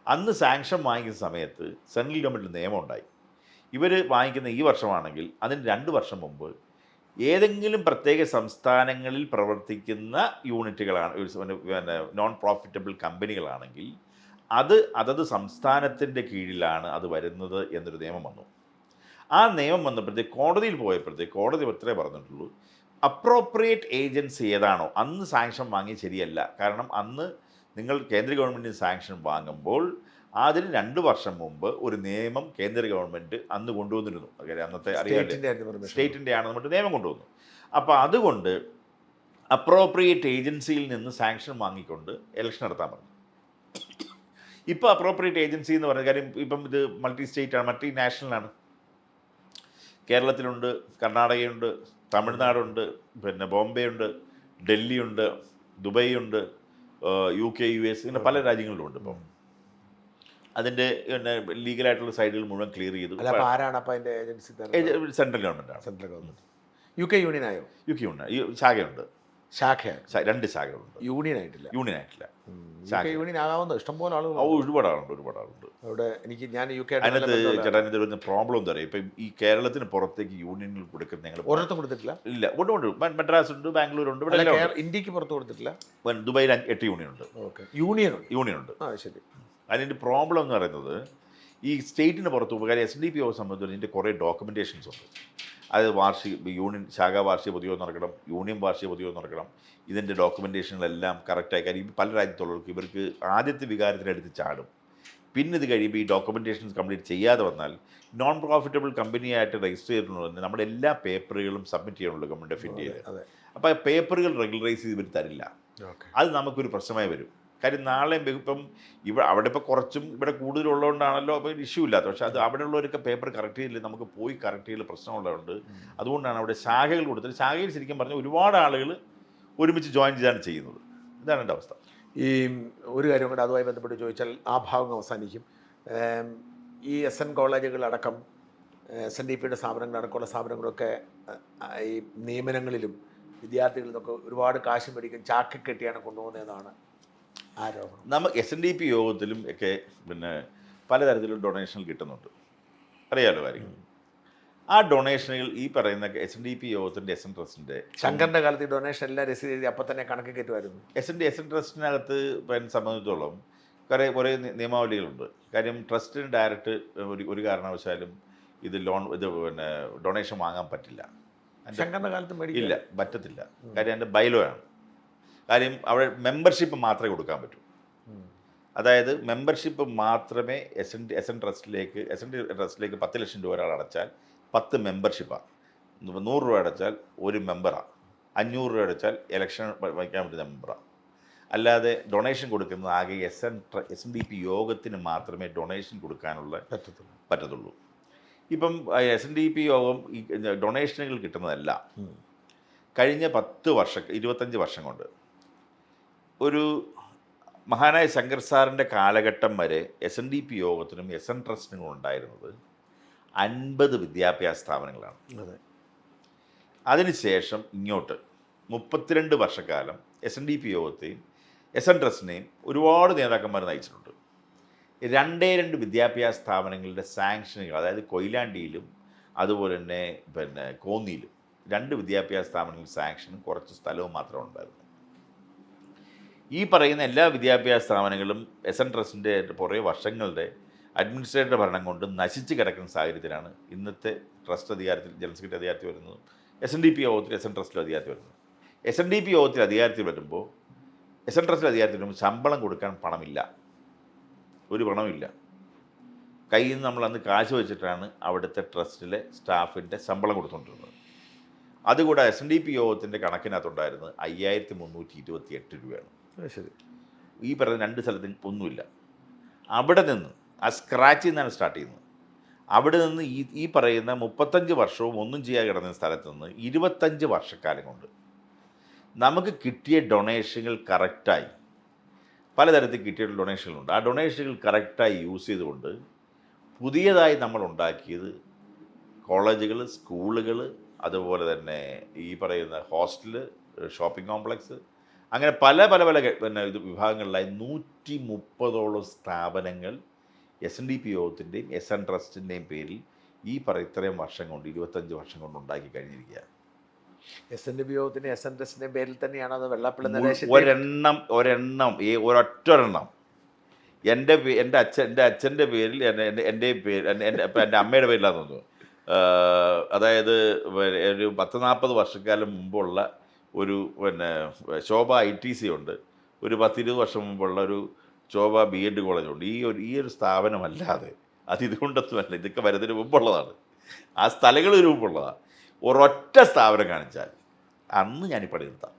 അന്ന് സാങ്ഷൻ വാങ്ങിക്കുന്ന സമയത്ത് സെൻട്രൽ ഗവൺമെൻറ് നിയമം ഉണ്ടായി. ഇവർ വാങ്ങിക്കുന്ന ഈ വർഷമാണെങ്കിൽ അതിന് 2 വർഷം മുമ്പ് ഏതെങ്കിലും പ്രത്യേക സംസ്ഥാനങ്ങളിൽ പ്രവർത്തിക്കുന്ന യൂണിറ്റുകളാണ്, പിന്നെ നോൺ പ്രോഫിറ്റബിൾ കമ്പനികളാണെങ്കിൽ അതത് സംസ്ഥാനത്തിൻ്റെ കീഴിലാണ് അത് വരുന്നത് എന്നൊരു നിയമം വന്നു. ആ നിയമം വന്നപ്പോഴത്തേക്ക് കോടതിയിൽ പോയപ്പോഴത്തേക്ക് കോടതി ഇത്രേ പറഞ്ഞിട്ടുള്ളൂ, അപ്രോപ്രിയേറ്റ് ഏജൻസി ഏതാണോ അന്ന് സാങ്ഷൻ വാങ്ങി ശരിയല്ല. കാരണം അന്ന് നിങ്ങൾ കേന്ദ്ര ഗവൺമെൻറ്റിന് സാങ്ഷൻ വാങ്ങുമ്പോൾ അതിന് 2 വർഷം മുമ്പ് ഒരു നിയമം കേന്ദ്ര ഗവൺമെൻറ് അന്ന് കൊണ്ടുവന്നിരുന്നു. അന്നത്തെ അറിയാം സ്റ്റേറ്റിൻ്റെ ആണ് നമ്മുടെ നിയമം കൊണ്ടുവന്നു. അപ്പോൾ അതുകൊണ്ട് അപ്രോപ്രിയേറ്റ് ഏജൻസിയിൽ നിന്ന് സാങ്ഷൻ വാങ്ങിക്കൊണ്ട് ഇലക്ഷൻ നടത്താൻ പറഞ്ഞു. ഇപ്പോൾ അപ്രോപ്രിയേറ്റ് ഏജൻസി എന്ന് പറഞ്ഞ കാര്യം ഇപ്പം ഇത് മൾട്ടി സ്റ്റേറ്റാണ്, മൾട്ടി നാഷണലാണ്. കേരളത്തിലുണ്ട്, കർണാടകയുണ്ട്, തമിഴ്നാടുണ്ട്, പിന്നെ ബോംബെ ഉണ്ട്, ഡൽഹിയുണ്ട്, ദുബൈ ഉണ്ട്, UK, US ഇങ്ങനെ പല രാജ്യങ്ങളിലുണ്ട്. ഇപ്പം അതിൻ്റെ പിന്നെ ലീഗലായിട്ടുള്ള സൈഡുകൾ മുഴുവൻ ക്ലിയർ ചെയ്തു. സെൻട്രൽ ഗവൺമെൻറ്റാണ്. Central government. UK യൂണിയൻ ആയോ? UK യൂണിയൻ ശാഖയുണ്ട്. 2 ശാഖകളുണ്ട്. യൂണിയൻ ആയിട്ടില്ല. യൂണിയൻ ആകാവുന്ന ഇഷ്ടംപോലെ ആളുകൾ. ഒരുപാട് ആളുണ്ട്. അവിടെ ഞാൻ UK അതിനകത്ത് വരുന്ന പ്രോബ്ലം എന്താ പറയുക, ഇപ്പം ഈ കേരളത്തിന് പുറത്തേക്ക് യൂണിയനുകൾ കൊടുക്കുന്ന ഞങ്ങൾ ഒരിടത്തും കൊടുത്തിട്ടില്ല. ഇല്ല, ഉണ്ട്. മദ്രാസ് ഉണ്ട്, ബാംഗ്ലൂർ ഉണ്ട്, ഇവിടെ ഇന്ത്യക്ക് പുറത്ത് കൊടുത്തിട്ടില്ല. ദുബൈയിൽ 8 യൂണിയൻ ഉണ്ട്. യൂണിയൻ ഉണ്ട്. ശരി. അതിൻ്റെ പ്രോബ്ലം എന്ന് പറയുന്നത് ഈ സ്റ്റേറ്റിന് പുറത്ത് പോകുമ്പോൾ, കാര്യം SNDP സംബന്ധിച്ച് ഇതിൻ്റെ കുറേ ഡോക്യുമെൻറ്റേഷൻസ് ഉണ്ട്. അത് യൂണിയൻ ശാഖാ വാർഷിക പൊതുയോഗം നടക്കണം, യൂണിയൻ വാർഷിക പൊതുയോഗം നടക്കണം. ഇതിൻ്റെ ഡോക്യുമെൻറ്റേഷനിലെല്ലാം കറക്റ്റായി. കാര്യം പല രാജ്യത്തുള്ളവർക്ക് ഇവർക്ക് ആദ്യത്തെ വികാരത്തിനടുത്ത് ചാടും. പിന്നെ ഇത് കഴിയുമ്പോൾ ഈ ഡോക്യുമെൻറ്റേഷൻസ് കംപ്ലീറ്റ് ചെയ്യാതെ വന്നാൽ നോൺ പ്രോഫിറ്റബിൾ കമ്പനിയായിട്ട് രജിസ്റ്റർ ചെയ്തിട്ടുണ്ടെങ്കിൽ നമ്മുടെ എല്ലാ പേപ്പറുകളും സബ്മിറ്റ് ചെയ്യണമല്ലോ ഗവൺമെൻറ് ഓഫ് ഇന്ത്യയിൽ. അപ്പോൾ ആ പേപ്പറുകൾ റെഗുലറൈസ് ചെയ്ത് ഇവർ തരില്ല. അത് നമുക്കൊരു പ്രശ്നമായി വരും. കാര്യം നാളെ ഇപ്പം അവിടെ ഇപ്പോൾ കുറച്ചും ഇവിടെ കൂടുതലുള്ളതുകൊണ്ടാണല്ലോ അപ്പോൾ ഇഷ്യൂ ഇല്ലാത്ത. പക്ഷേ അത് അവിടെ ഉള്ളവരൊക്കെ പേപ്പർ കറക്റ്റ് ചെയ്തില്ല, നമുക്ക് പോയി കറക്റ്റ് ചെയ്യൽ പ്രശ്നമുള്ളതുകൊണ്ട് അതുകൊണ്ടാണ് അവിടെ ശാഖകൾ കൊടുത്തത്. ശാഖയിൽ ശരിക്കും പറഞ്ഞാൽ ഒരുപാട് ആളുകൾ ഒരുമിച്ച് ജോയിൻ ചെയ്താണ് ചെയ്യുന്നത്. ഇതാണ് എൻ്റെ അവസ്ഥ. ഈ ഒരു കാര്യം കൂടെ അതുമായി ബന്ധപ്പെട്ട് ചോദിച്ചാൽ ആ ഭാഗം അവസാനിക്കും. ഈ SN കോളേജുകളടക്കം SNDPയുടെ സ്ഥാപനങ്ങളടക്കമുള്ള സ്ഥാപനങ്ങളൊക്കെ ഈ നിയമനങ്ങളിലും വിദ്യാർത്ഥികളിൽ നിന്നൊക്കെ ഒരുപാട് കാശ് മേടിക്കും, ചാക്കി കെട്ടിയാണ് കൊണ്ടുപോകുന്നതെന്നാണ് ആരോപണം. SNDP യോഗത്തിലും ഒക്കെ പിന്നെ പലതരത്തിലുള്ള ഡൊണേഷനുകൾ കിട്ടുന്നുണ്ട്, അറിയാലോ കാര്യങ്ങൾ. ആ ഡൊണേഷനുകൾ ഈ പറയുന്ന SNDP യോഗത്തിൻ്റെ SN ട്രസ്റ്റിൻ്റെ ശങ്കറിൻ്റെ കാലത്ത് ഈ ഡൊണേഷൻ എല്ലാം രസീത് എഴുതി അപ്പം തന്നെ കണക്ക് കയറ്റുമായിരുന്നു. SN ട്രസ്റ്റിനകത്ത് സംബന്ധിച്ചിടത്തോളം കുറേ നിയമാവലികളുണ്ട്. കാര്യം ട്രസ്റ്റിന് ഡയറക്റ്റ് ഒരു കാരണവശാലും ഇത് പിന്നെ ഡൊണേഷൻ വാങ്ങാൻ പറ്റില്ല. ശങ്കറിൻ്റെ കാലത്ത് ഇല്ല, പറ്റത്തില്ല. കാര്യം എൻ്റെ ബൈലോ ആണ്. കാര്യം അവിടെ മെമ്പർഷിപ്പ് മാത്രമേ കൊടുക്കാൻ പറ്റൂ. അതായത് മെമ്പർഷിപ്പ് മാത്രമേ SN ട്രസ്റ്റിലേക്ക് 10 ലക്ഷം രൂപ ഒരാൾ അടച്ചാൽ 10 മെമ്പർഷിപ്പാണ്. 100 രൂപ അടച്ചാൽ ഒരു മെമ്പറാണ്. 500 രൂപ അടച്ചാൽ ഇലക്ഷൻ വയ്ക്കാൻ പറ്റുന്ന മെമ്പറാണ്. അല്ലാതെ ഡൊണേഷൻ കൊടുക്കുന്നത് ആകെ SNDP യോഗത്തിന് മാത്രമേ ഡൊണേഷൻ കൊടുക്കാനുള്ള പറ്റത്തുള്ളൂ. ഇപ്പം SNDP യോഗം ഈ ഡൊണേഷനുകൾ കിട്ടുന്നതല്ല. കഴിഞ്ഞ 25 വർഷം കൊണ്ട് ഒരു മഹാനായ ശങ്കർ സാറിൻ്റെ കാലഘട്ടം വരെ SNDP യോഗത്തിനും SN ട്രസ്റ്റിനും ഉണ്ടായിരുന്നത് 50 വിദ്യാഭ്യാസ സ്ഥാപനങ്ങളാണ്. അതിനുശേഷം ഇങ്ങോട്ട് 32 വർഷക്കാലം SNDP യോഗത്തെയും SN ട്രസ്റ്റിനെയും ഒരുപാട് നേതാക്കന്മാർ നയിച്ചിട്ടുണ്ട്. 2 വിദ്യാഭ്യാസ സ്ഥാപനങ്ങളുടെ സാങ്ഷനുകൾ, അതായത് കൊയിലാണ്ടിയിലും അതുപോലെ തന്നെ പിന്നെ കോന്നിയിലും 2 വിദ്യാഭ്യാസ സ്ഥാപനങ്ങളുടെ സാങ്ഷനും കുറച്ച് സ്ഥലവും മാത്രമേ ഉണ്ടായിരുന്നു. ഈ പറയുന്ന എല്ലാ വിദ്യാഭ്യാസ സ്ഥാപനങ്ങളും SN ട്രസ്റ്റിൻ്റെ കുറേ വർഷങ്ങളുടെ അഡ്മിനിസ്ട്രേറ്റർ ഭരണം കൊണ്ട് നശിച്ച് കിടക്കുന്ന സാഹചര്യത്തിലാണ് ഇന്നത്തെ ട്രസ്റ്റ് അധികാരത്തിൽ ജനറൽ സെക്രട്ടറി അധികാരത്തിൽ വരുന്നത്. SNDP യോഗത്തിൽ SN ട്രസ്റ്റിൽ അധികാരത്തിൽ വരുന്നത്. SNDP യോഗത്തിൽ അധികാരത്തിൽ വരുമ്പോൾ SN ട്രസ്റ്റിൽ അധികാരത്തിൽ വരുമ്പോൾ ശമ്പളം കൊടുക്കാൻ പണമില്ല, ഒരു പണമില്ല. കയ്യിൽ നിന്ന് നമ്മൾ അന്ന് കാശ് വെച്ചിട്ടാണ് അവിടുത്തെ ട്രസ്റ്റിലെ സ്റ്റാഫിൻ്റെ ശമ്പളം കൊടുത്തുകൊണ്ടിരുന്നത്. അതുകൂടെ SNDP യോഗത്തിൻ്റെ കണക്കിനകത്തുണ്ടായിരുന്നത് 5328 രൂപയാണ്. ശരി. ഈ പറയുന്ന 2 സ്ഥലത്തും ഒന്നുമില്ല. അവിടെ നിന്ന് ആ സ്ക്രാച്ചിൽ നിന്നാണ് സ്റ്റാർട്ട് ചെയ്യുന്നത്. അവിടെ നിന്ന് ഈ പറയുന്ന 35 വർഷവും ഒന്നും ചെയ്യാതെ കിടന്ന സ്ഥലത്ത് നിന്ന് 25 വർഷക്കാലം കൊണ്ട് നമുക്ക് കിട്ടിയ ഡൊണേഷനുകൾ കറക്റ്റായി, പലതരത്തിൽ കിട്ടിയ ഡൊണേഷനുകളുണ്ട്. ആ ഡൊണേഷനുകൾ കറക്റ്റായി യൂസ് ചെയ്തുകൊണ്ട് പുതിയതായി നമ്മൾ ഉണ്ടാക്കിയത് കോളേജുകൾ, സ്കൂളുകൾ, അതുപോലെ തന്നെ ഈ പറയുന്ന ഹോസ്റ്റല്, ഷോപ്പിംഗ് കോംപ്ലക്സ്, അങ്ങനെ പല പല പല പിന്നെ ഇത് വിഭാഗങ്ങളിലായി 130ഓളം സ്ഥാപനങ്ങൾ SNDP യോഗത്തിൻ്റെയും SN ട്രസ്റ്റിൻ്റെയും പേരിൽ ഈ ഇത്രയും വർഷം കൊണ്ട് 25 വർഷം കൊണ്ട് ഉണ്ടാക്കി കഴിഞ്ഞിരിക്കുകയാണ്. SNDP യോഗത്തിൻ്റെ SN ട്രസ്റ്റിൻ്റെ പേരിൽ തന്നെയാണ് അത് വെള്ളാപ്പള്ളി ഒരെണ്ണം ഒരൊറ്റൊരെണ്ണം എൻ്റെ അച്ഛൻ്റെ പേരിൽ എൻ്റെ പേര് എൻ്റെ അമ്മയുടെ പേരിലാന്ന് തോന്നുന്നു. അതായത് ഒരു 10-40 വർഷക്കാലം മുമ്പുള്ള ഒരു പിന്നെ ശോഭ ITC ഉണ്ട്, ഒരു 10-20 വർഷം മുമ്പുള്ള ഒരു ശോഭ B.Ed കോളേജുണ്ട്. ഈ ഒരു സ്ഥാപനമല്ലാതെ അത് ഇതുകൊണ്ടൊന്നുമല്ല, ഇതൊക്കെ വരുന്നതിന് മുമ്പുള്ളതാണ്. ആ സ്ഥലങ്ങൾ ഇതിന് മുമ്പുള്ളതാണ്. ഒരൊറ്റ സ്ഥാപനം കാണിച്ചാൽ അന്ന് ഞാനിപ്പോൾ പണിയെടുത്താം.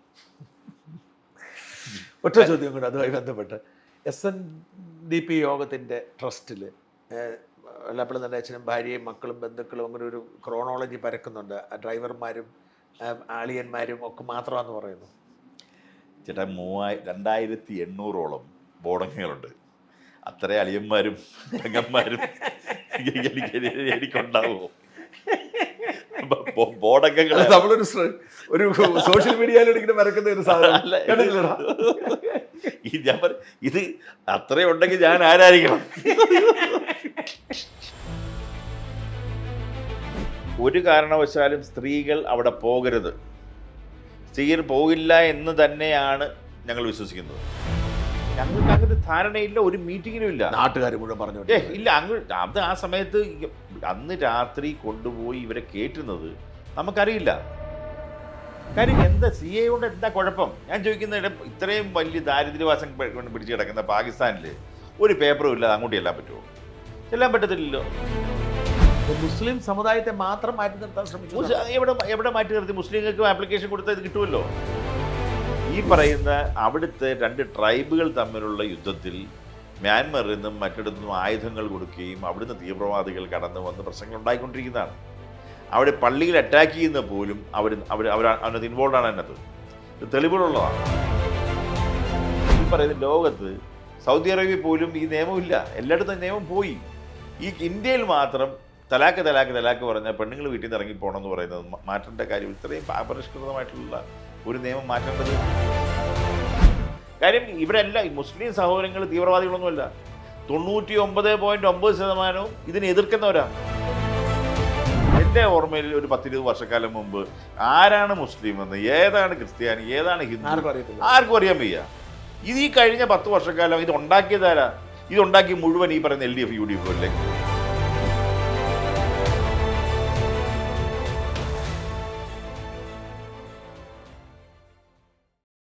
ഒറ്റ ചോദ്യം കൂടെ അതുമായി ബന്ധപ്പെട്ട് SNDP യോഗത്തിൻ്റെ ട്രസ്റ്റിൽ വെള്ളാപ്പള്ളി നടേശനും ഭാര്യയും മക്കളും ബന്ധുക്കളും അങ്ങനെ ഒരു ക്രോണോളജി പരക്കുന്നുണ്ട്. ഡ്രൈവർമാരും ആളിയന്മാരും ഒക്കെ മാത്രമാണെന്ന് പറയുന്നു. ചേട്ടാ 2800ഓളം ബോർഡങ്ങളുണ്ട്. അത്ര അളിയന്മാരും പെങ്ങന്മാരും എനിക്കുണ്ടാവുമോ? ബോർഡങ്ങൾ നമ്മളൊരു ഒരു സോഷ്യൽ മീഡിയയിലൂടെ ഇങ്ങനെ പരക്കുന്ന ഒരു സാധനം ഇത് അത്രയും ഉണ്ടെങ്കിൽ ഞാൻ ആരായിരിക്കണം? ഒരു കാരണവശാലും സ്ത്രീകൾ അവിടെ പോകരുത്, സ്ത്രീകൾ പോകില്ല എന്ന് തന്നെയാണ് ഞങ്ങൾ വിശ്വസിക്കുന്നത്. ഞങ്ങൾക്ക് അങ്ങനെ ധാരണയില്ല, ഒരു മീറ്റിങ്ങിനും ഇല്ല. നാട്ടുകാർ മുഴുവൻ പറഞ്ഞു ഇല്ല. അത് ആ സമയത്ത് അന്ന് രാത്രി കൊണ്ടുപോയി ഇവരെ കയറ്റുന്നത് നമുക്കറിയില്ല. കാര്യം എന്താ CA കൊണ്ട് എന്താ കുഴപ്പം? ഞാൻ ചോദിക്കുന്ന, ഇത്രയും വലിയ ദാരിദ്ര്യവാസം പിടിച്ച് കിടക്കുന്ന പാകിസ്ഥാനിൽ ഒരു പേപ്പറും ഇല്ലാതെ അങ്ങോട്ട് ചെല്ലാൻ പറ്റുമോ? ചെല്ലാൻ പറ്റത്തില്ലല്ലോ. മുസ്ലിം സമുദായത്തെ മാത്രം മാറ്റി നിർത്താൻ ശ്രമിച്ചു. എവിടെ മാറ്റി നിർത്തി? മുസ്ലിങ്ങൾക്ക് ആപ്ലിക്കേഷൻ കൊടുത്താൽ ഇത് കിട്ടുമല്ലോ. ഈ പറയുന്ന അവിടുത്തെ 2 ട്രൈബുകൾ തമ്മിലുള്ള യുദ്ധത്തിൽ മ്യാൻമറിൽ നിന്നും മറ്റിടത്തു നിന്നും ആയുധങ്ങൾ കൊടുക്കുകയും അവിടുന്ന് തീവ്രവാദികൾ കടന്നു വന്ന് പ്രശ്നങ്ങൾ ഉണ്ടായിക്കൊണ്ടിരിക്കുന്നതാണ്. അവിടെ പള്ളിയിൽ അറ്റാക്ക് ചെയ്യുന്ന പോലും അതിനകത്ത് ഇൻവോൾവ് ആണ്. അതിനകത്ത് ഇത് തെളിവുകളുള്ളതാണ്. ഈ പറയുന്ന ലോകത്ത് സൗദി അറേബ്യ പോലും ഈ നിയമമില്ല, എല്ലായിടത്തും നിയമം പോയി. ഈ ഇന്ത്യയിൽ മാത്രം തലാക്ക് പറഞ്ഞാൽ പെണ്ണുങ്ങൾ വീട്ടിൽ നിന്ന് ഇറങ്ങി പോകണമെന്ന് പറയുന്നത് മാറ്റേണ്ട കാര്യം. ഇത്രയും അപരിഷ്കൃതമായിട്ടുള്ള ഒരു നിയമം മാറ്റേണ്ടത് കാര്യം. ഇവിടെ അല്ല, ഈ മുസ്ലിം സഹോദരങ്ങൾ തീവ്രവാദികളൊന്നുമല്ല. 99.9% ഇതിനെ എതിർക്കുന്നവരാണ്. എൻ്റെ ഓർമ്മയിൽ ഒരു 10-20 വർഷക്കാലം മുമ്പ് ആരാണ് മുസ്ലിം എന്ന്, ഏതാണ് ക്രിസ്ത്യാനി, ഏതാണ് ഹിന്ദു ആർക്കും അറിയാൻ വയ്യ. ഇത് ഈ കഴിഞ്ഞ 10 വർഷക്കാലം ഇത് ഉണ്ടാക്കിയതാരാ? ഇതുണ്ടാക്കി മുഴുവൻ ഈ പറയുന്ന LDF UDF അല്ലേ.